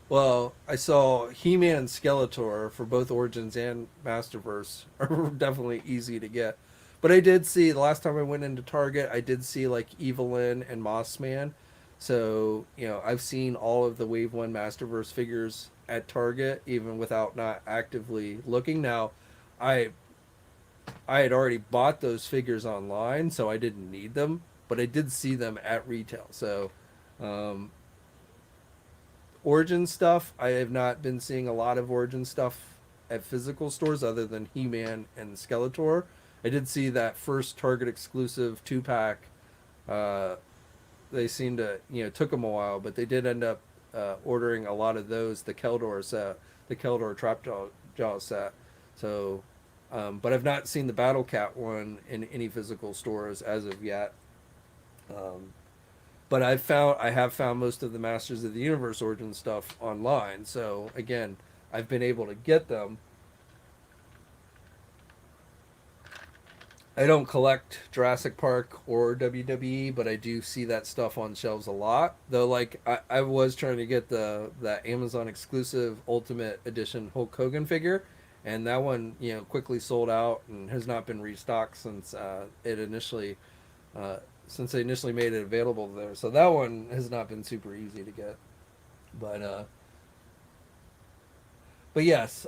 He-Man and Skeletor for both Origins and Masterverse are definitely easy to get. But I did see, the last time I went into Target, I did see, like, Evelyn and Mossman. So, I've seen all of the Wave 1 Masterverse figures at Target, even without not actively looking. Now, I I had already bought those figures online, so I didn't need them, but I did see them at retail. So, um, Origin stuff, I have not been seeing a lot of Origin stuff at physical stores other than He-Man and Skeletor. I did see that first Target exclusive 2 pack. Uh, they seemed to, took them a while, but they did end up ordering a lot of those. The Keldor set, the Keldor Trapjaw set. So But I've not seen the Battle Cat one in any physical stores as of yet. Um, but I have found most of the Masters of the Universe Origin stuff online. So again, I've been able to get them. I don't collect Jurassic Park or WWE, but I do see that stuff on shelves a lot. Though, like I was trying to get the that Amazon exclusive Ultimate Edition Hulk Hogan figure, and that one quickly sold out and has not been restocked since it initially uh, since they initially made it available there. So that one has not been super easy to get. But but yes,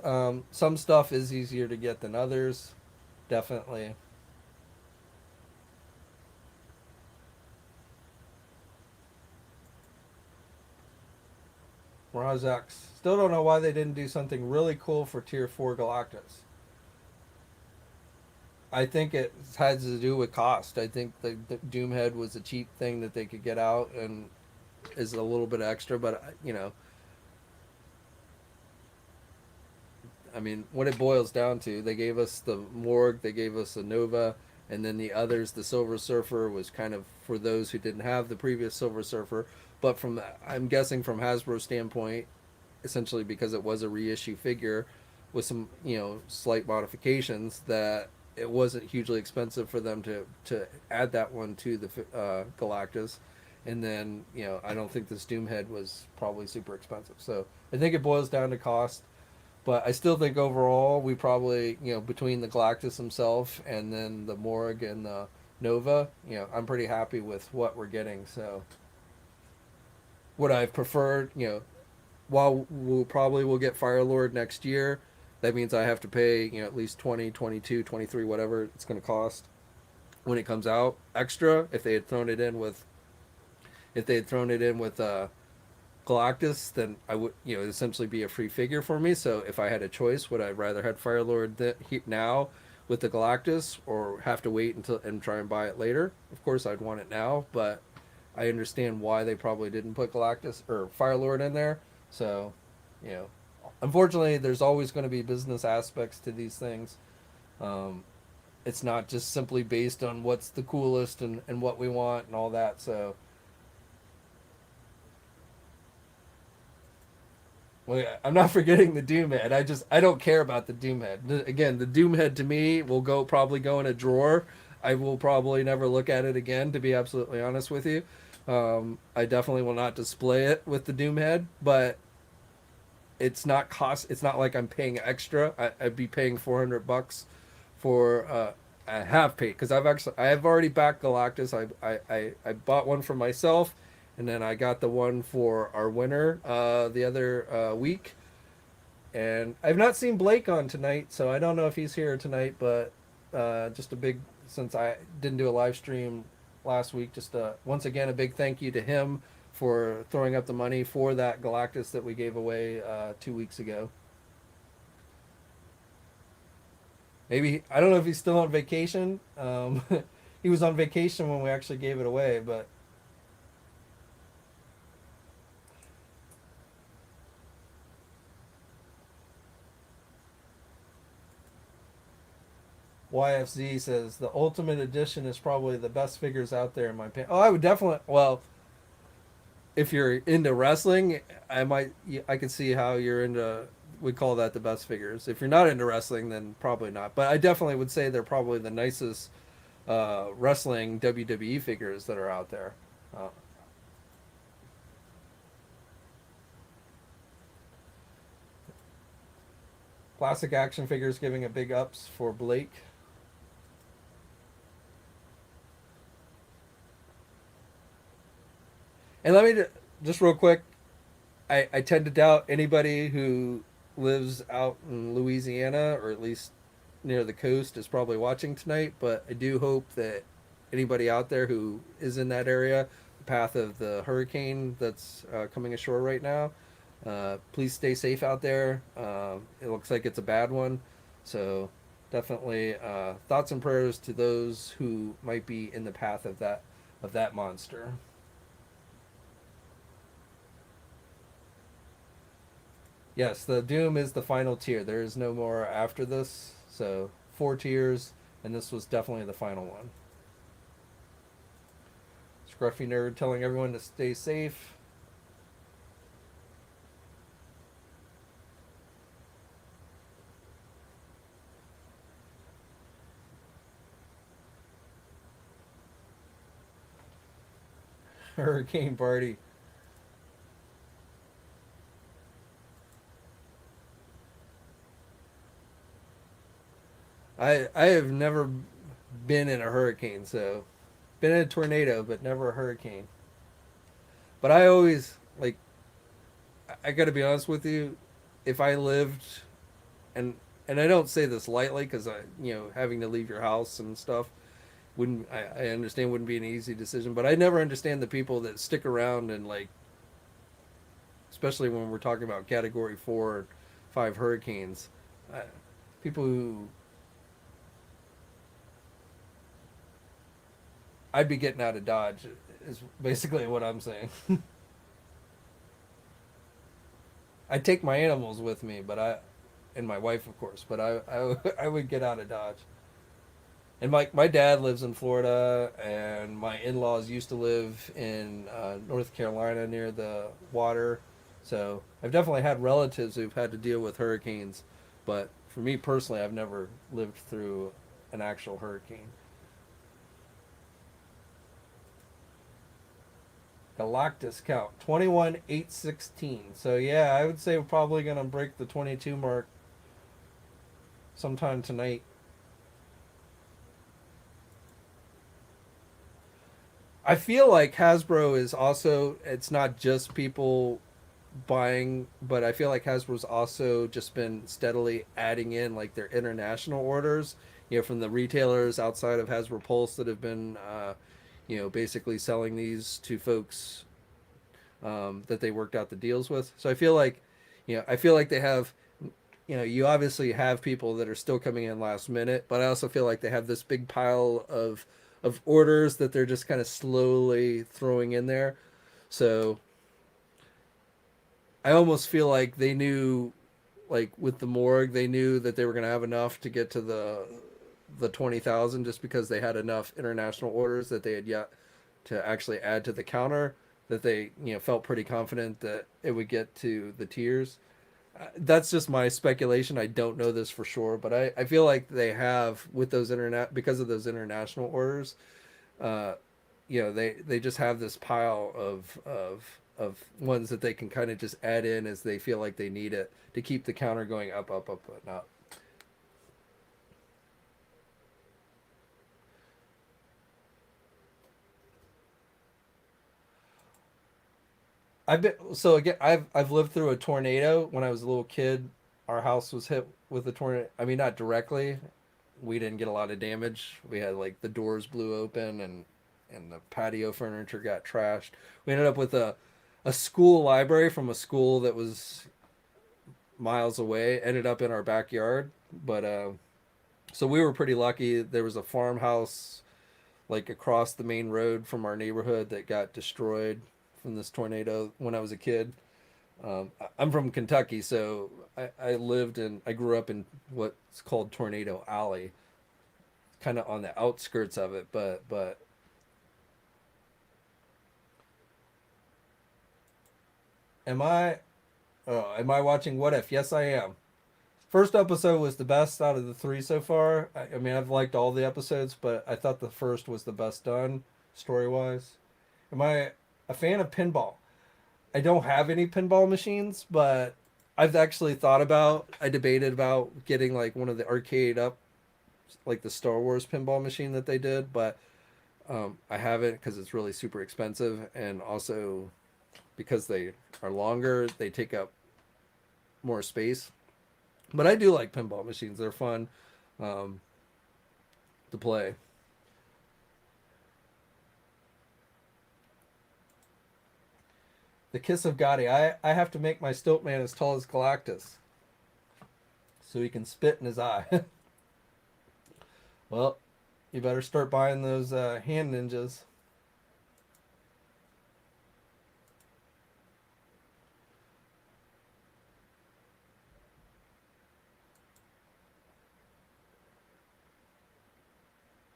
some stuff is easier to get than others, definitely. Mrazx. Still don't know why they didn't do something really cool for Tier 4 Galactus. I think it has to do with cost. I think the Doomhead was a cheap thing that they could get out and is a little bit extra, but I mean, what it boils down to, they gave us the Morgue, they gave us a Nova, and then the others, the Silver Surfer was kind of for those who didn't have the previous Silver Surfer. But I'm guessing from Hasbro's standpoint, essentially because it was a reissue figure with some slight modifications, that it wasn't hugely expensive for them to add that one to the Galactus. And then I don't think this Doomhead was probably super expensive, so I think it boils down to cost. But I still think overall we probably between the Galactus himself and then the Morgue and the Nova, I'm pretty happy with what we're getting. So would I've preferred, while we'll probably will get Firelord next year, that means I have to pay, at least 20, 22, 23, whatever it's going to cost when it comes out extra. If they had thrown it in with Galactus, then I would, essentially be a free figure for me. So if I had a choice, would I rather had Firelord now with the Galactus or have to wait until and try and buy it later? Of course, I'd want it now, but I understand why they probably didn't put Galactus or Firelord in there. So, you know, unfortunately, there's always going to be business aspects to these things. Um, it's not just simply based on what's the coolest and what we want and all that. So, well, I'm not forgetting the Doomhead. I don't care about the Doomhead. Again, the Doomhead to me will probably go in a drawer. I will probably never look at it again, to be absolutely honest with you. I definitely will not display it with the Doomhead, but it's not like I'm paying extra. I'd be paying $400 for I have paid because I have already backed Galactus. I bought one for myself, and then I got the one for our winner the other week. And I've not seen Blake on tonight, so I don't know if he's here tonight. But just a big, since I didn't do a live stream last week, just once again a big thank you to him for throwing up the money for that Galactus that we gave away 2 weeks ago. Maybe I don't know if he's still on vacation. He was on vacation when we actually gave it away, but YFZ says the Ultimate Edition is probably the best figures out there in my opinion. Oh, I would definitely. Well, if you're into wrestling, I could see how you're into. We call that the best figures. If you're not into wrestling, then probably not. But I definitely would say they're probably the nicest wrestling WWE figures that are out there. Uh, Classic action figures giving a big ups for Blake. And let me just real quick, I tend to doubt anybody who lives out in Louisiana or at least near the coast is probably watching tonight, but I do hope that anybody out there who is in that area, the path of the hurricane that's coming ashore right now, please stay safe out there. It looks like it's a bad one, so definitely thoughts and prayers to those who might be in the path of that monster. Yes, the Doom is the final tier. There is no more after this. So 4 tiers, and this was definitely the final one. Scruffy Nerd telling everyone to stay safe. Hurricane party. I have never been in a hurricane, so been in a tornado, but never a hurricane. But I always like. I got to be honest with you. If I lived, and I don't say this lightly because having to leave your house and stuff wouldn't. I understand wouldn't be an easy decision, but I never understand the people that stick around and like, especially when we're talking about Category 4, 5 hurricanes. Uh, People who I'd be getting out of Dodge is basically what I'm saying. I take my animals with me, and my wife, of course, but I would get out of Dodge. And my dad lives in Florida, and my in-laws used to live in North Carolina near the water. So I've definitely had relatives who've had to deal with hurricanes, but for me personally, I've never lived through an actual hurricane. Galactus count 21,816. So yeah, I would say we're probably gonna break the 22 mark sometime tonight. I feel like Hasbro is also, it's not just people buying, but I feel like Hasbro's also just been steadily adding in like their international orders, from the retailers outside of Hasbro Pulse that have been, basically selling these to folks that they worked out the deals with. So I feel like they have, you obviously have people that are still coming in last minute, but I also feel like they have this big pile of orders that they're just kind of slowly throwing in there. So I almost feel like they knew, like with the morgue, they knew that they were going to have enough to get to the 20,000 just because they had enough international orders that they had yet to actually add to the counter, that they felt pretty confident that it would get to the tiers. That's just my speculation. I don't know this for sure, but I feel like they have with those internet because of those international orders. Uh, they just have this pile of ones that they can kind of just add in as they feel like they need it to keep the counter going up, up, up, and up. I've been so again. I've lived through a tornado when I was a little kid. Our house was hit with a tornado. I mean, not directly. We didn't get a lot of damage. We had like the doors blew open and the patio furniture got trashed. We ended up with a school library from a school that was miles away. Ended up in our backyard, but so we were pretty lucky. There was a farmhouse like across the main road from our neighborhood that got destroyed from this tornado when I was a kid. I'm from Kentucky, so I grew up in what's called Tornado Alley, kind of on the outskirts of it. But am I? Oh, am I watching What If? Yes, I am. First episode was the best out of the 3 so far. I mean, I've liked all the episodes, but I thought the first was the best done story wise. Am I a fan of pinball? I don't have any pinball machines, but I've actually I debated about getting like one of the arcade up, like the Star Wars pinball machine that they did, but I haven't because it's really super expensive, and also because they are longer, they take up more space. But I do like pinball machines; they're fun um, to play. The Kiss of Gotti. I have to make my stilt man as tall as Galactus so he can spit in his eye. Well, you better start buying those hand ninjas.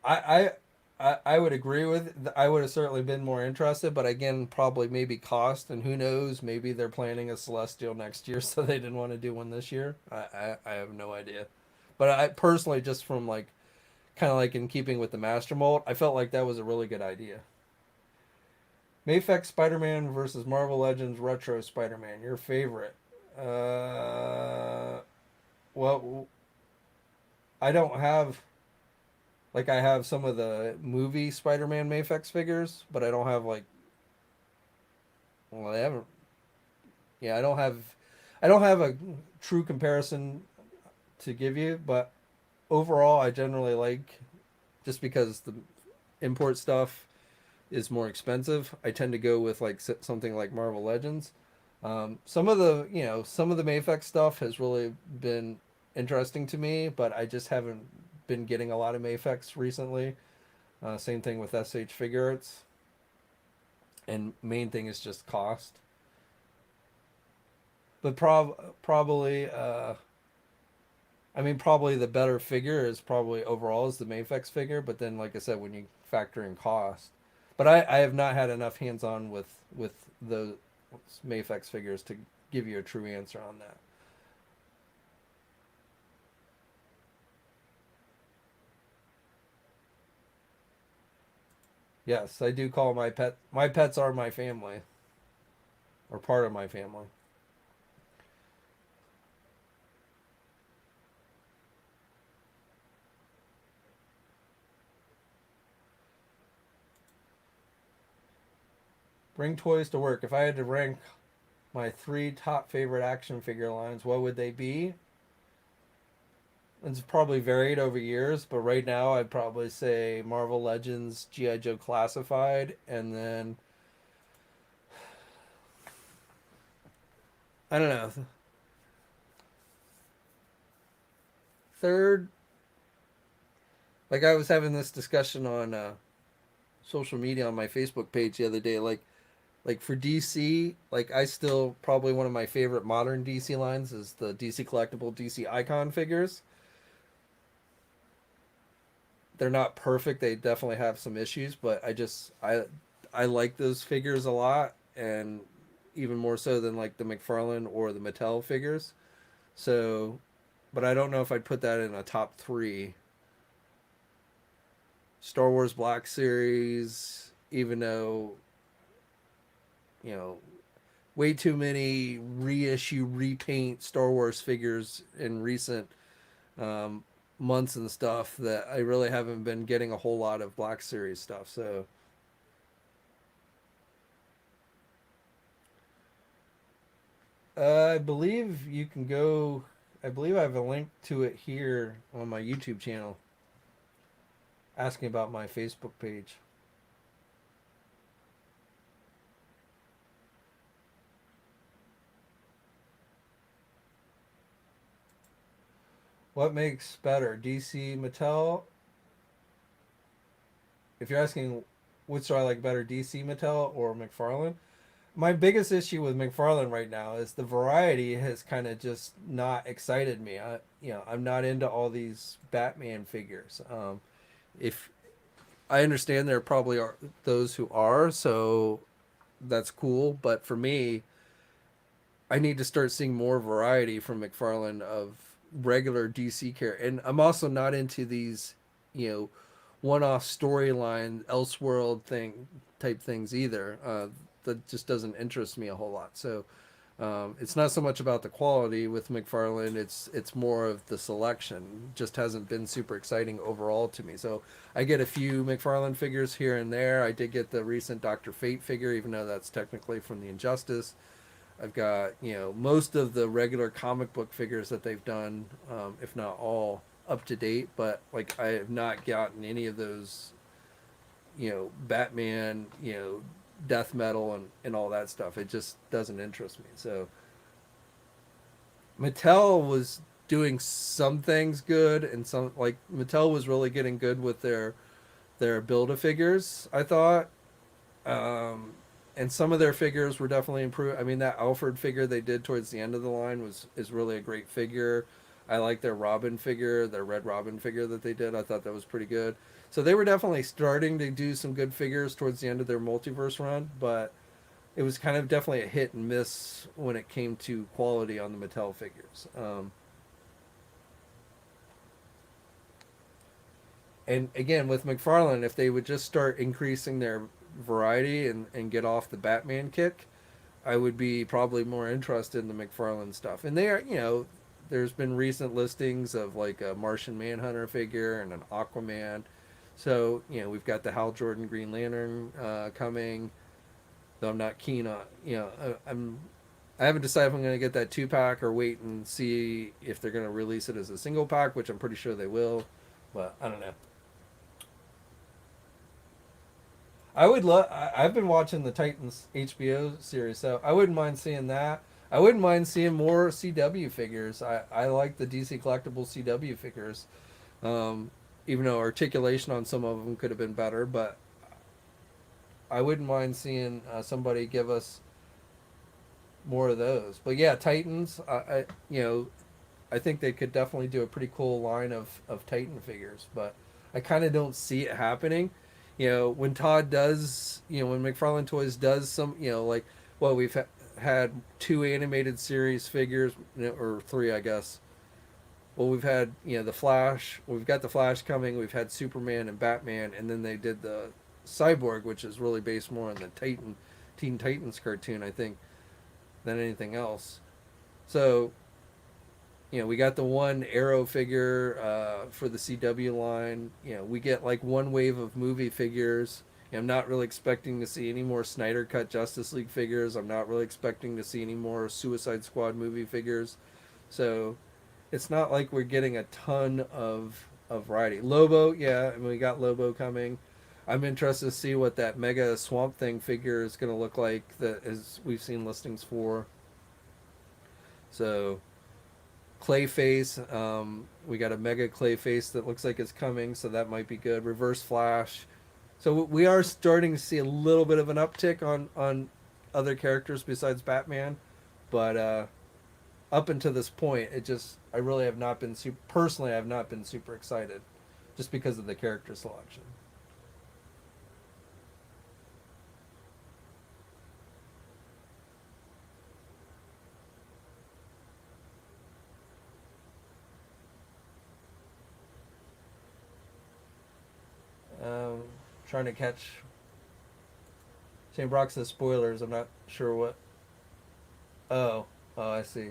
I, I would agree with. I would have certainly been more interested, but again, probably maybe cost, and who knows? Maybe they're planning a Celestial next year, so they didn't want to do one this year. I have no idea, but I personally, just from like kind of like in keeping with the Master Mold, I felt like that was a really good idea. Mayfix Spider-Man versus Marvel Legends Retro Spider-Man. Your favorite? Uh, well, I don't have like I have some of the movie Spider-Man Mayfix figures, but I don't have like well, I haven't. Yeah, I don't have a true comparison to give you, but overall, I generally like just because the import stuff is more expensive. I tend to go with like something like Marvel Legends. Some of the some of the Mayfix stuff has really been interesting to me, but I just haven't been getting a lot of Mayfix recently. Same thing with SH Figure Arts, and main thing is just cost. But probably, I mean, probably the better figure is probably overall is the Mayfix figure. But then, like I said, when you factor in cost, but I have not had enough hands on with those Mayfix figures to give you a true answer on that. Yes, I do call my pet. My pets are my family or part of my family. Bring toys to work. If I had to rank my three top favorite action figure lines, what would they be? It's probably varied over years, but right now I'd probably say Marvel Legends, GI Joe Classified, and then I don't know. Third, like I was having this discussion on social media on my Facebook page the other day. Like for DC, like I still probably one of my favorite modern DC lines is the DC collectible DC Icon figures. They're not perfect. They definitely have some issues, but I like those figures a lot, and even more so than like the McFarlane or the Mattel figures. So, but I don't know if I'd put that in a top three. Star Wars Black Series, even though you know way too many reissue repaint Star Wars figures in recent um, months and stuff that I really haven't been getting a whole lot of Black Series stuff. So I believe you can go. I believe I have a link to it here on my YouTube channel, asking about my Facebook page. What makes better, DC Mattel? If you're asking which do I like better, DC Mattel or McFarlane, my biggest issue with McFarlane right now is the variety has kind of just not excited me. I'm not into all these Batman figures. If I understand there probably are those who are, so that's cool. But for me, I need to start seeing more variety from McFarlane of regular DC character. And I'm also not into these, you know, one-off storyline, Elseworld thing type things either. That just doesn't interest me a whole lot. So it's not so much about the quality with McFarlane. It's more of the selection. Just hasn't been super exciting overall to me. So I get a few McFarlane figures here and there. I did get the recent Doctor Fate figure, even though that's technically from the Injustice. I've got most of the regular comic book figures that they've done, if not all, up to date. But like I have not gotten any of those, Batman, death metal and all that stuff. It just doesn't interest me. So Mattel was doing some things good, and some like Mattel was really getting good with their build a figures. I thought. Um, and some of their figures were definitely improved. I mean, that Alfred figure they did towards the end of the line was is really a great figure. I like their Robin figure, their Red Robin figure that they did. I thought that was pretty good. So they were definitely starting to do some good figures towards the end of their multiverse run, but it was kind of definitely a hit and miss when it came to quality on the Mattel figures. And again, with McFarlane, if they would just start increasing their variety and get off the Batman kick, I would be probably more interested in the McFarlane stuff. And they are, there's been recent listings of like a Martian Manhunter figure and an Aquaman. So, we've got the Hal Jordan Green Lantern coming. Though I'm not keen on, I haven't decided if I'm going to get that 2-pack or wait and see if they're going to release it as a single pack, which I'm pretty sure they will. But I don't know. I would love. I've been watching the Titans HBO series, so I wouldn't mind seeing that. I wouldn't mind seeing more CW figures. I like the DC collectible CW figures, um, even though articulation on some of them could have been better. But I wouldn't mind seeing somebody give us more of those. But yeah, Titans. I think they could definitely do a pretty cool line of Titan figures, but I kind of don't see it happening. When Todd does, when McFarlane Toys does some, like, well, we've had 2 animated series figures, or 3, I guess. Well, we've had, the Flash. We've got the Flash coming. We've had Superman and Batman, and then they did the Cyborg, which is really based more on the Teen Titans cartoon, I think, than anything else. So we got the one Arrow figure for the CW line. We get like one wave of movie figures. I'm not really expecting to see any more Snyder Cut Justice League figures. I'm not really expecting to see any more Suicide Squad movie figures. So it's not like we're getting a ton of variety. Lobo, yeah, and we got Lobo coming. I'm interested to see what that Mega Swamp Thing figure is going to look like. That is, we've seen listings for. So Clayface, we got a Mega Clayface that looks like it's coming, so that might be good. Reverse Flash. So we are starting to see a little bit of an uptick on other characters besides Batman, but up until this point, I really have not been personally I have not been super excited, just because of the character selection. Um, Trying to catch. St. Brock says spoilers. I'm not sure what. Oh, oh, I see.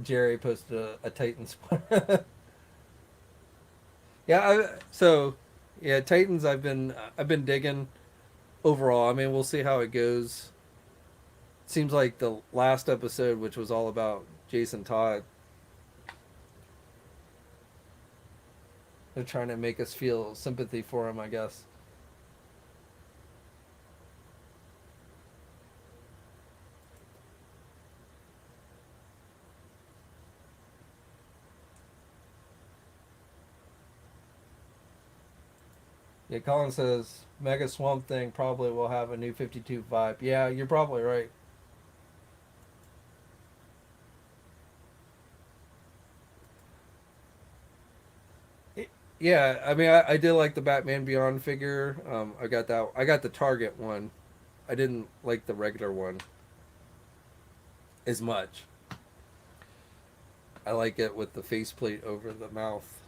Jerry posted a Titan spoiler. Yeah, yeah, Titans. I've been digging overall. I mean, we'll see how it goes. Seems like the last episode, which was all about Jason Todd, they're trying to make us feel sympathy for him, I guess. Yeah, Colin says Mega Swamp Thing probably will have a new 52 vibe. Yeah, you're probably right. Yeah, I mean, I did like the Batman Beyond figure. I got that. I got the Target one. I didn't like the regular one as much. I like it with the faceplate over the mouth.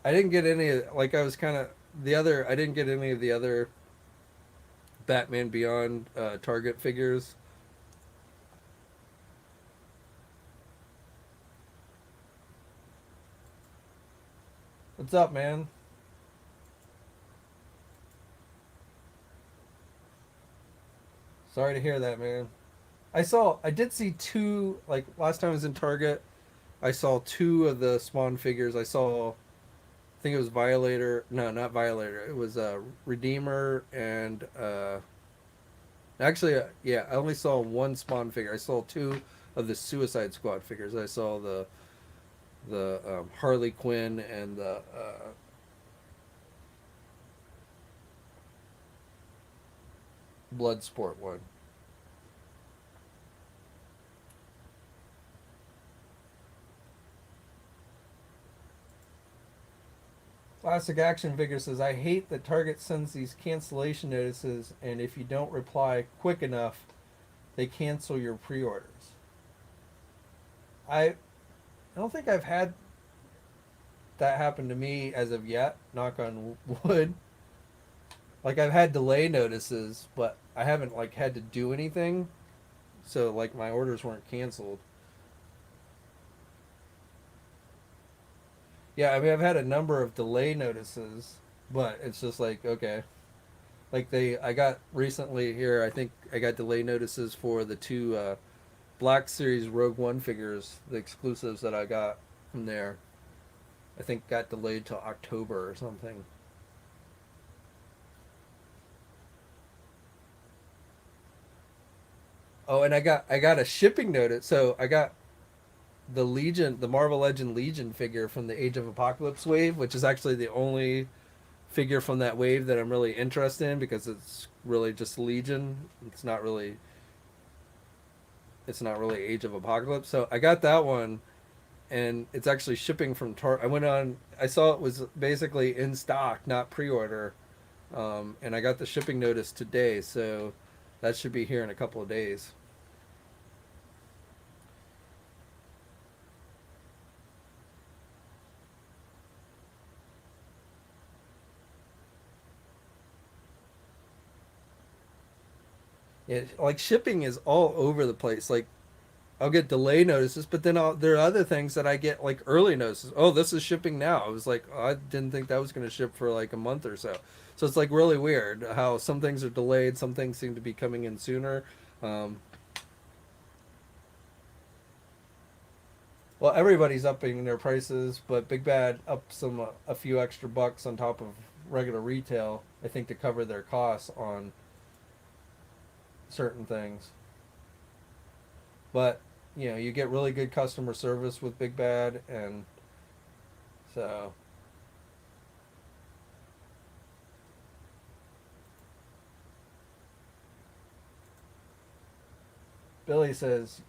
I didn't get any like I was kind of the other. I didn't get any of the other Batman Beyond Target figures. What's up, man? Sorry to hear that, man. I did see two, like last time I was in Target, I saw two of the Spawn figures. I think it was Violator. No, not Violator. It was Redeemer and actually, yeah, I only saw one Spawn figure. I saw two of the Suicide Squad figures. I saw the Harley Quinn and the Bloodsport one. Classic Action Figure says, I hate that Target sends these cancellation notices, and if you don't reply quick enough, they cancel your pre orders. I don't think I've had that happen to me as of yet, knock on wood. Like, I've had delay notices, but I haven't, like, had to do anything. So, like, my orders weren't canceled. Yeah, I mean, I've had a number of delay notices, but it's just like, okay. Like I got recently here, I think I got delay notices for the two Black Series Rogue One figures, the exclusives that I got from there. I think got delayed till October or something. Oh, and I got a shipping notice. So I got the Marvel Legend Legion figure from the Age of Apocalypse wave, which is actually the only figure from that wave that I'm really interested in because it's really just Legion. It's not really Age of Apocalypse. So I got that one, and it's actually shipping from I went on. I saw it was basically in stock, not pre-order, and I got the shipping notice today. So that should be here in a couple of days. Like shipping is all over the place. Like I'll get delay notices, but then there are other things that I get like early notices. Oh, this is shipping now. I was like, oh, I didn't think that was going to ship for like a month or so. So it's like really weird how some things are delayed, some things seem to be coming in sooner. Um, well, everybody's upping their prices, but Big Bad up a few extra bucks on top of regular retail, I think, to cover their costs on certain things. But you get really good customer service with Big Bad, and so Billy says,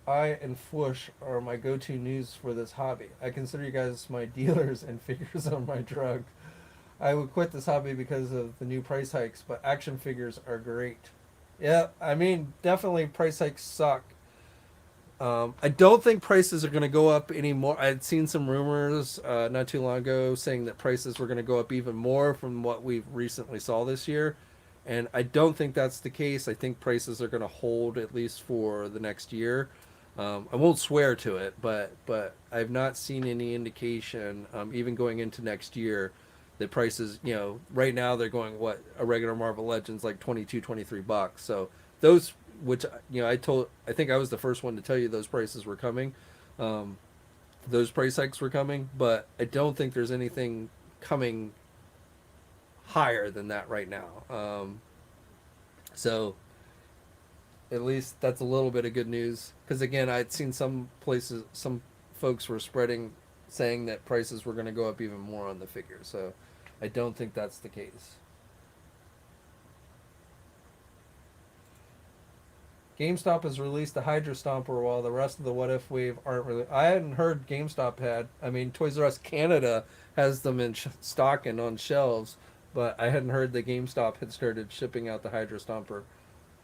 I and Fwoosh are my go-to news for this hobby. I consider you guys my dealers and figures on my drug. I would quit this hobby because of the new price hikes, but action figures are great. Yeah, I mean, definitely price hikes suck. I don't think prices are going to go up anymore. I'd seen some rumors not too long ago saying that prices were going to go up even more from what we recently saw this year. And I don't think that's the case. I think prices are going to hold at least for the next year. I won't swear to it, but I've not seen any indication, even going into next year, that prices, right now they're going what a regular Marvel Legends like 22, 23 bucks. So those, which I think I was the first one to tell you those prices were coming. Um, those price hikes were coming, but I don't think there's anything coming higher than that right now. So at least that's a little bit of good news. Because again, I'd seen some places, some folks were spreading, saying that prices were going to go up even more on the figure. So I don't think that's the case. GameStop has released the Hydra Stomper while the rest of the What If wave aren't really. I hadn't heard GameStop had. I mean, Toys R Us Canada has them in stock and on shelves, but I hadn't heard that GameStop had started shipping out the Hydra Stomper.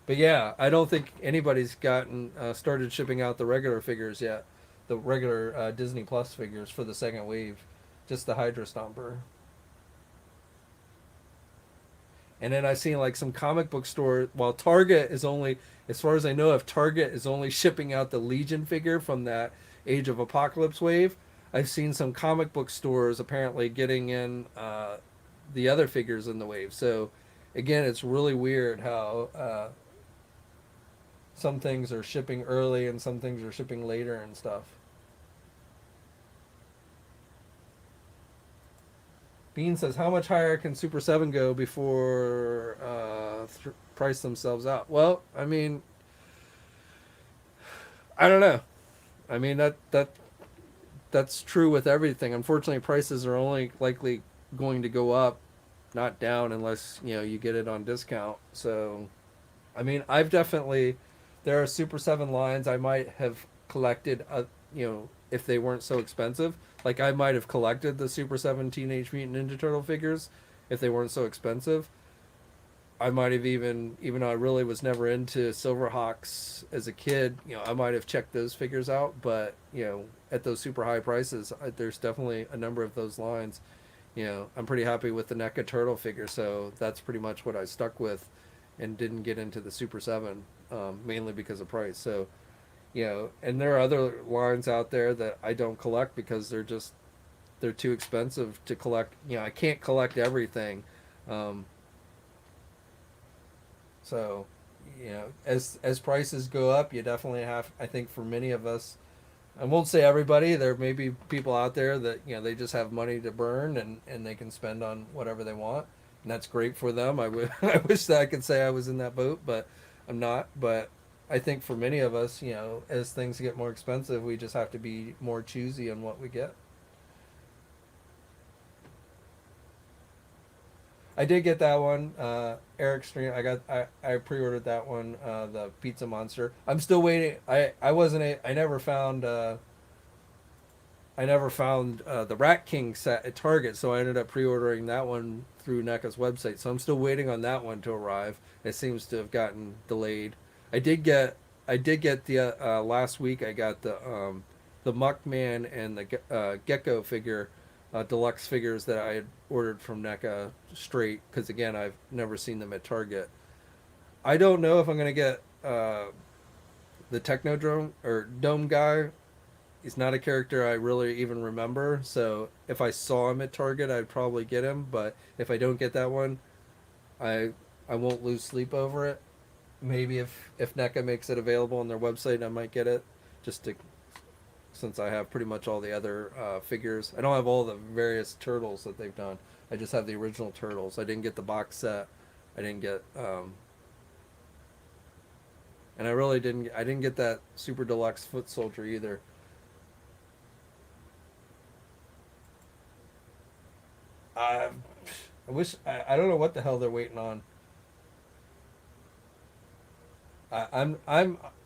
But yeah, I don't think anybody's gotten started shipping out the regular figures yet, the regular Disney Plus figures for the second wave, just the Hydra Stomper. And then I've seen like some comic book store, while Target is only, as far as I know, if Target is only shipping out the Legion figure from that Age of Apocalypse wave, I've seen some comic book stores apparently getting in the other figures in the wave. So again, it's really weird how some things are shipping early and some things are shipping later and stuff. Bean says, "How much higher can Super Seven go before price themselves out?" Well, I mean, I don't know. I mean that's true with everything. Unfortunately, prices are only likely going to go up, not down, unless you get it on discount. So, I mean, I've definitely there are Super Seven lines I might have collected, if they weren't so expensive. Like I might have collected the Super 7 Teenage Mutant Ninja Turtle figures if they weren't so expensive. I might have even though I really was never into Silverhawks as a kid, I might have checked those figures out. But at those super high prices, there's definitely a number of those lines. I'm pretty happy with the NECA Turtle figure, so that's pretty much what I stuck with, and didn't get into the Super 7, mainly because of price. So, and there are other lines out there that I don't collect because they're too expensive to collect. I can't collect everything. Um, So, as prices go up, you definitely have. I think for many of us, I won't say everybody. There may be people out there that they just have money to burn, and they can spend on whatever they want, and that's great for them. I wish that I could say I was in that boat, but I'm not. But I think for many of us, as things get more expensive, we just have to be more choosy on what we get. I did get that one, Eric Stream. I pre-ordered that one, the Pizza Monster. I'm still waiting. I never found the Rat King set at Target, so I ended up pre-ordering that one through NECA's website. So I'm still waiting on that one to arrive. It seems to have gotten delayed. I did get I did get the last week. I got the Muckman and the Gecko figure, deluxe figures that I had ordered from NECA straight, because again I've never seen them at Target. I don't know if I'm gonna get the Technodrome or Dome guy. He's not a character I really even remember, so if I saw him at Target, I'd probably get him. But if I don't get that one, I I won't lose sleep over it. Maybe if NECA makes it available on their website, I might get it, just to since I have pretty much all the other figures. I don't have all the various turtles that they've done. I just have the original turtles. I didn't get the box set. I didn't get and I really didn't. I didn't get that super deluxe foot soldier either. I I wish I don't know what the hell they're waiting on. I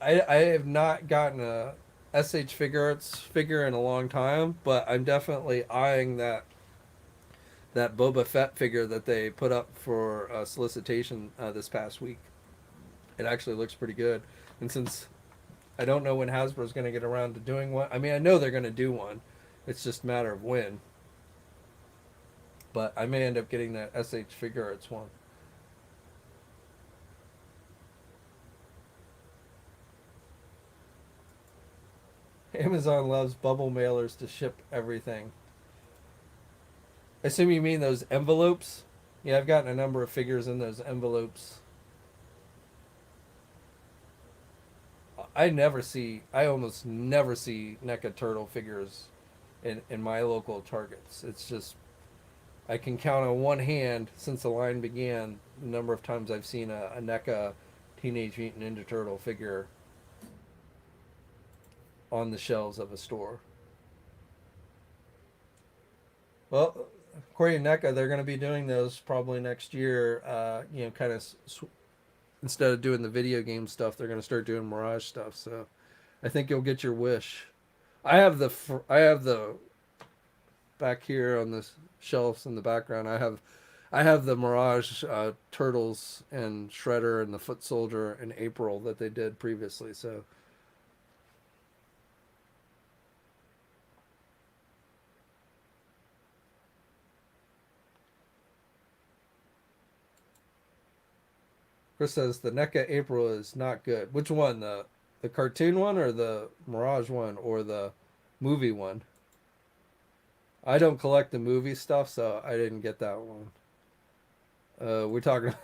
have not gotten a SH Figure Arts figure in a long time, but I'm definitely eyeing that Boba Fett figure that they put up for solicitation this past week. It actually looks pretty good, and since I don't know when Hasbro's going to get around to doing one, I mean I know they're going to do one. It's just a matter of when. But I may end up getting that SH Figure Arts one. Amazon loves bubble mailers to ship everything. I assume you mean those envelopes? Yeah, I've gotten a number of figures in those envelopes. I almost never see NECA Turtle figures in my local Targets. It's just, I can count on one hand since the line began the number of times I've seen a NECA Teenage Mutant Ninja Turtle figure on the shelves of a store. Well, according to NECA, they're going to be doing those probably next year. Kind of instead of doing the video game stuff, they're going to start doing Mirage stuff. So I think you'll get your wish. I have the back here on the shelves in the background. I have the Mirage Turtles and Shredder and the Foot Soldier in April that they did previously. So Chris says the NECA April is not good. Which one? The cartoon one or the Mirage one or the movie one? I don't collect the movie stuff, so I didn't get that one. We're talking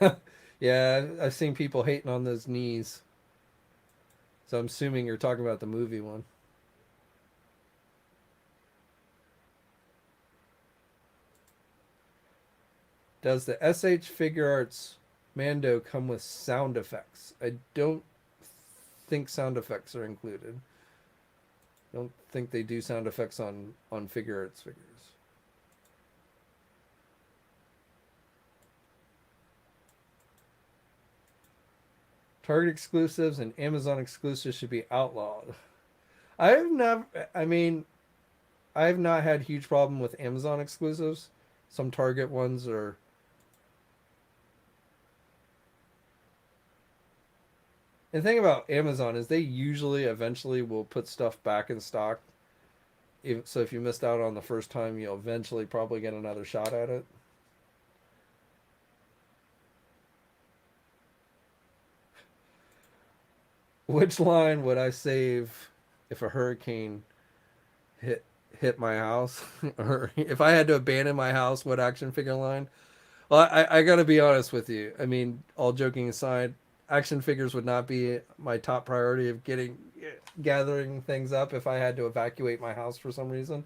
yeah, I've seen people hating on those knees. So I'm assuming you're talking about the movie one. Does the SH Figure Arts Mando come with sound effects? I don't think sound effects are included. Don't think they do sound effects on Figure Arts figures. Target exclusives and Amazon exclusives should be outlawed. I've never. I mean, I've not had huge problem with Amazon exclusives. Some Target ones are. The thing about Amazon is they usually eventually will put stuff back in stock. So if you missed out on the first time, you'll eventually probably get another shot at it. Which line would I save if a hurricane hit hit my house, or if I had to abandon my house? What action figure line? Well, I got to be honest with you. I mean, all joking aside, action figures would not be my top priority of gathering things up if I had to evacuate my house for some reason.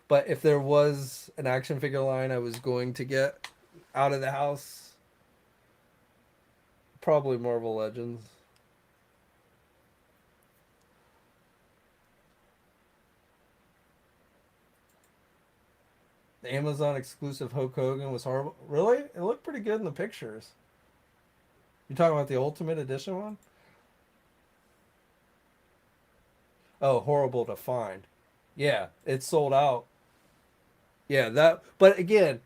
But if there was an action figure line I was going to get out of the house, probably Marvel Legends. The Amazon exclusive Hulk Hogan was horrible. Really? It looked pretty good in the pictures. You talking about the Ultimate Edition one? Oh, horrible to find. Yeah, it's sold out. Yeah, that. But again,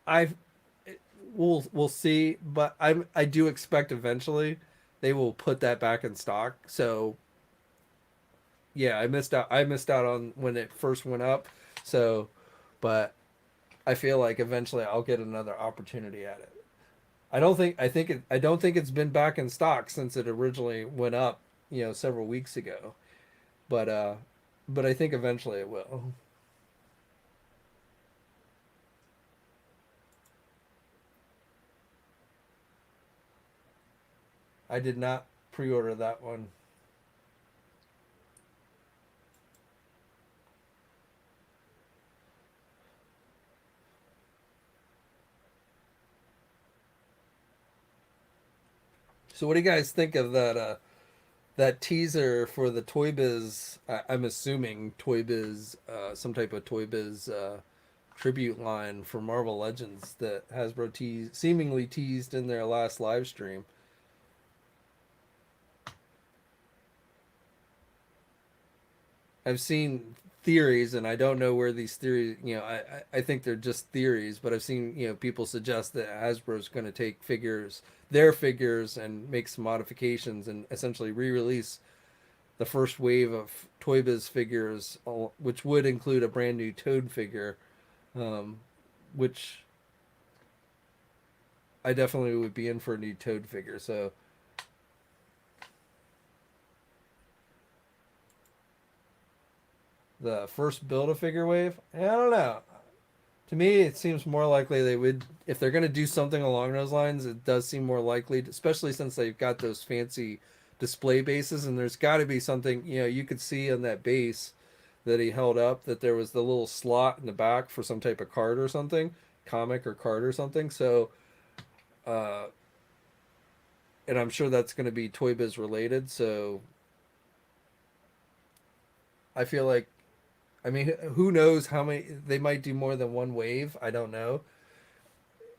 I've we'll see. But I do expect eventually they will put that back in stock. So yeah, I missed out. I missed out on when it first went up. So, but I feel like eventually I'll get another opportunity at it. I don't think it's been back in stock since it originally went up, several weeks ago. But but I think eventually it will. I did not pre-order that one. So what do you guys think of that teaser for the Toy Biz? I'm assuming Toy Biz, some type of Toy Biz tribute line for Marvel Legends that Hasbro seemingly teased in their last live stream. I've seen theories, and I don't know where these theories. I think they're just theories, but I've seen people suggest that Hasbro's going to take their figures, and make some modifications and essentially re-release the first wave of Toy Biz figures, which would include a brand new Toad figure, um, which I definitely would be in for a new Toad figure. So the first build a figure wave, I don't know. To me, it seems more likely they would, if they're going to do something along those lines, it does seem more likely, especially since they've got those fancy display bases, and there's got to be something, you could see on that base that he held up that there was the little slot in the back for some type of card or something, comic or card or something. So, uh, and I'm sure that's going to be Toy Biz related. So I feel like, I mean, who knows how many, they might do more than one wave. I don't know.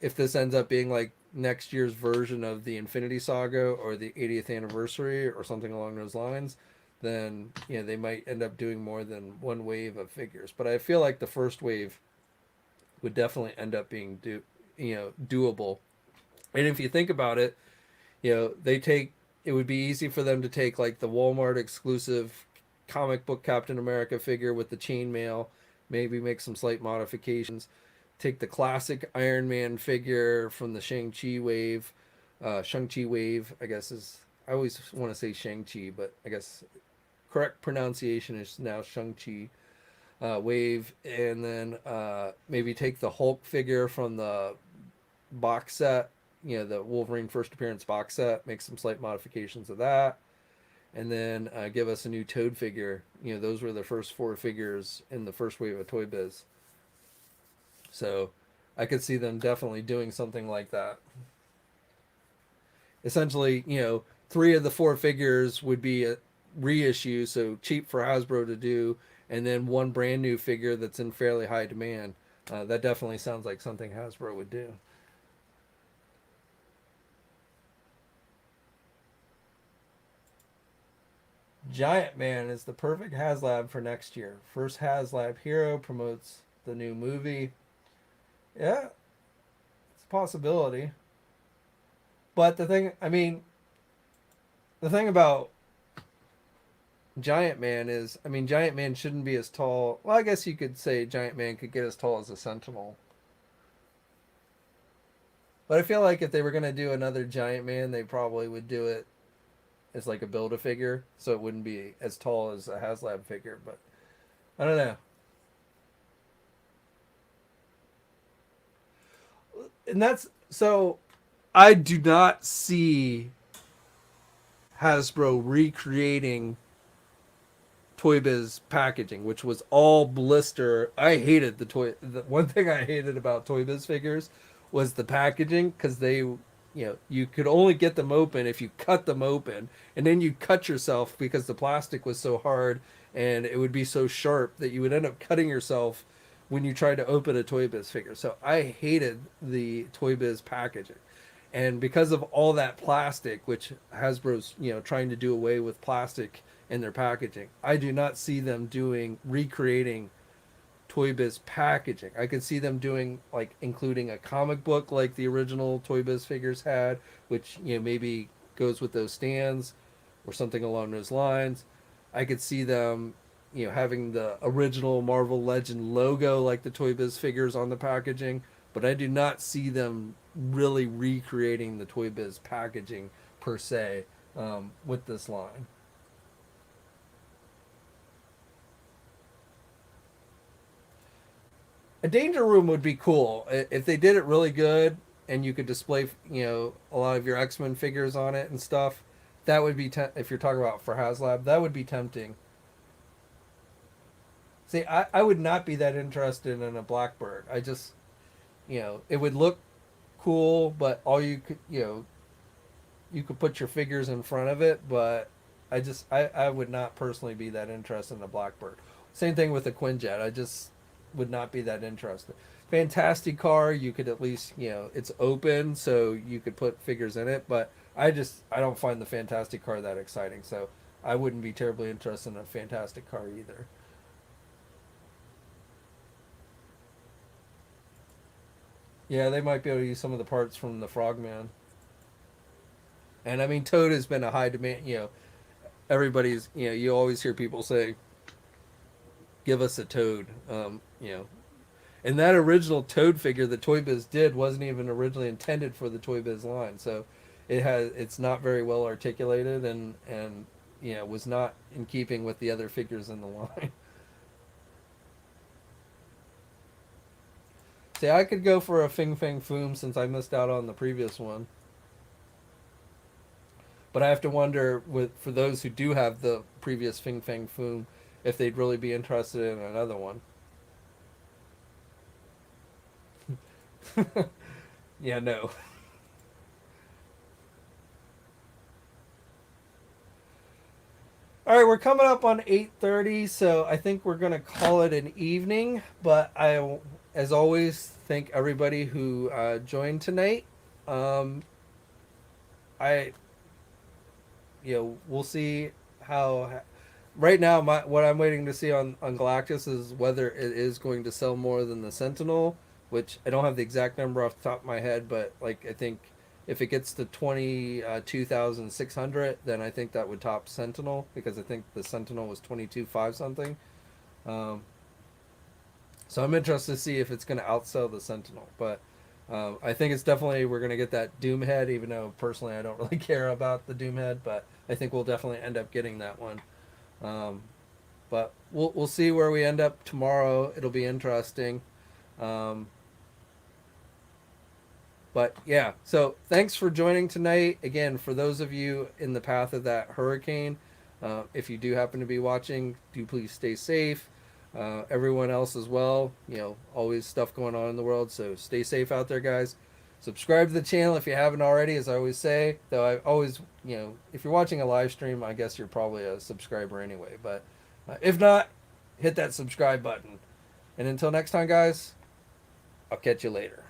If this ends up being like next year's version of the Infinity Saga or the 80th anniversary or something along those lines, then they might end up doing more than one wave of figures. But I feel like the first wave would definitely end up being doable. And if you think about it, they take it would be easy for them to take like the Walmart exclusive comic book Captain America figure with the chainmail, maybe make some slight modifications, take the classic Iron Man figure from the Shang-Chi wave, I guess is, I always want to say Shang-Chi, but I guess correct pronunciation is now Shang-Chi wave, and then maybe take the Hulk figure from the box set, the Wolverine first appearance box set, make some slight modifications of that, and then give us a new Toad figure. Those were the first four figures in the first wave of Toy Biz. So I could see them definitely doing something like that. Essentially, three of the four figures would be a reissue, so cheap for Hasbro to do, and then one brand new figure that's in fairly high demand. That definitely sounds like something Hasbro would do. Giant Man is the perfect Haslab for next year. First Haslab hero promotes the new movie. Yeah, it's a possibility. But the thing about Giant Man is, Giant Man shouldn't be as tall. Well, I guess you could say Giant Man could get as tall as a Sentinel. But I feel like if they were going to do another Giant Man, they probably would do it as like a Build-A-Figure, so it wouldn't be as tall as a HasLab figure. But I don't know. And that's so. I do not see Hasbro recreating Toy Biz packaging, which was all blister. I hated The one thing I hated about Toy Biz figures was the packaging because you could only get them open if you cut them open, and then you cut yourself because the plastic was so hard and it would be so sharp that you would end up cutting yourself when you tried to open a Toy Biz figure. So I hated the Toy Biz packaging. And because of all that plastic, which Hasbro's trying to do away with plastic in their packaging, I do not see them doing recreating Toy Biz packaging. I could see them doing like including a comic book like the original Toy Biz figures had, which maybe goes with those stands or something along those lines. I could see them having the original Marvel Legend logo like the Toy Biz figures on the packaging, but I do not see them really recreating the Toy Biz packaging per se with this line. A danger room would be cool if they did it really good and you could display a lot of your X-Men figures on it and stuff. That would be if you're talking about for HasLab, that would be tempting. See, I would not be that interested in a Blackbird. I just it would look cool, but all you could you could put your figures in front of it, but I would not personally be that interested in a Blackbird. Same thing with the Quinjet. I just would not be that interested. Fantastic car, you could at least it's open, so you could put figures in it. But I don't find the Fantastic car that exciting, so I wouldn't be terribly interested in a Fantastic car either. Yeah, they might be able to use some of the parts from the Frogman. And Toad has been a high demand. Everybody's you always hear people say, "Give us a Toad." And that original Toad figure that Toy Biz did wasn't even originally intended for the Toy Biz line, so it's not very well articulated and was not in keeping with the other figures in the line. See, I could go for a Fing Fang Foom since I missed out on the previous one. But I have to wonder for those who do have the previous Fing Fang Foom if they'd really be interested in another one. Yeah, no. All right, we're coming up on 8:30, so I think we're going to call it an evening, but as always, thank everybody who joined tonight. Um, I we'll see how. Right now, what I'm waiting to see on Galactus is whether it is going to sell more than the Sentinel, which I don't have the exact number off the top of my head, but like I think if it gets to 22,600, then I think that would top Sentinel because I think the Sentinel was 22.5 something. Um, so I'm interested to see if it's going to outsell the Sentinel, but I think it's definitely we're going to get that Doomhead, even though personally I don't really care about the Doomhead, but I think we'll definitely end up getting that one. Um, but we'll see where we end up tomorrow. It'll be interesting. Um, but yeah, so thanks for joining tonight. Again, for those of you in the path of that hurricane, if you do happen to be watching, do please stay safe. Everyone else as well. Always stuff going on in the world, so stay safe out there, guys. Subscribe to the channel if you haven't already, as I always say. Though I always, if you're watching a live stream, I guess you're probably a subscriber anyway. But if not, hit that subscribe button. And until next time, guys, I'll catch you later.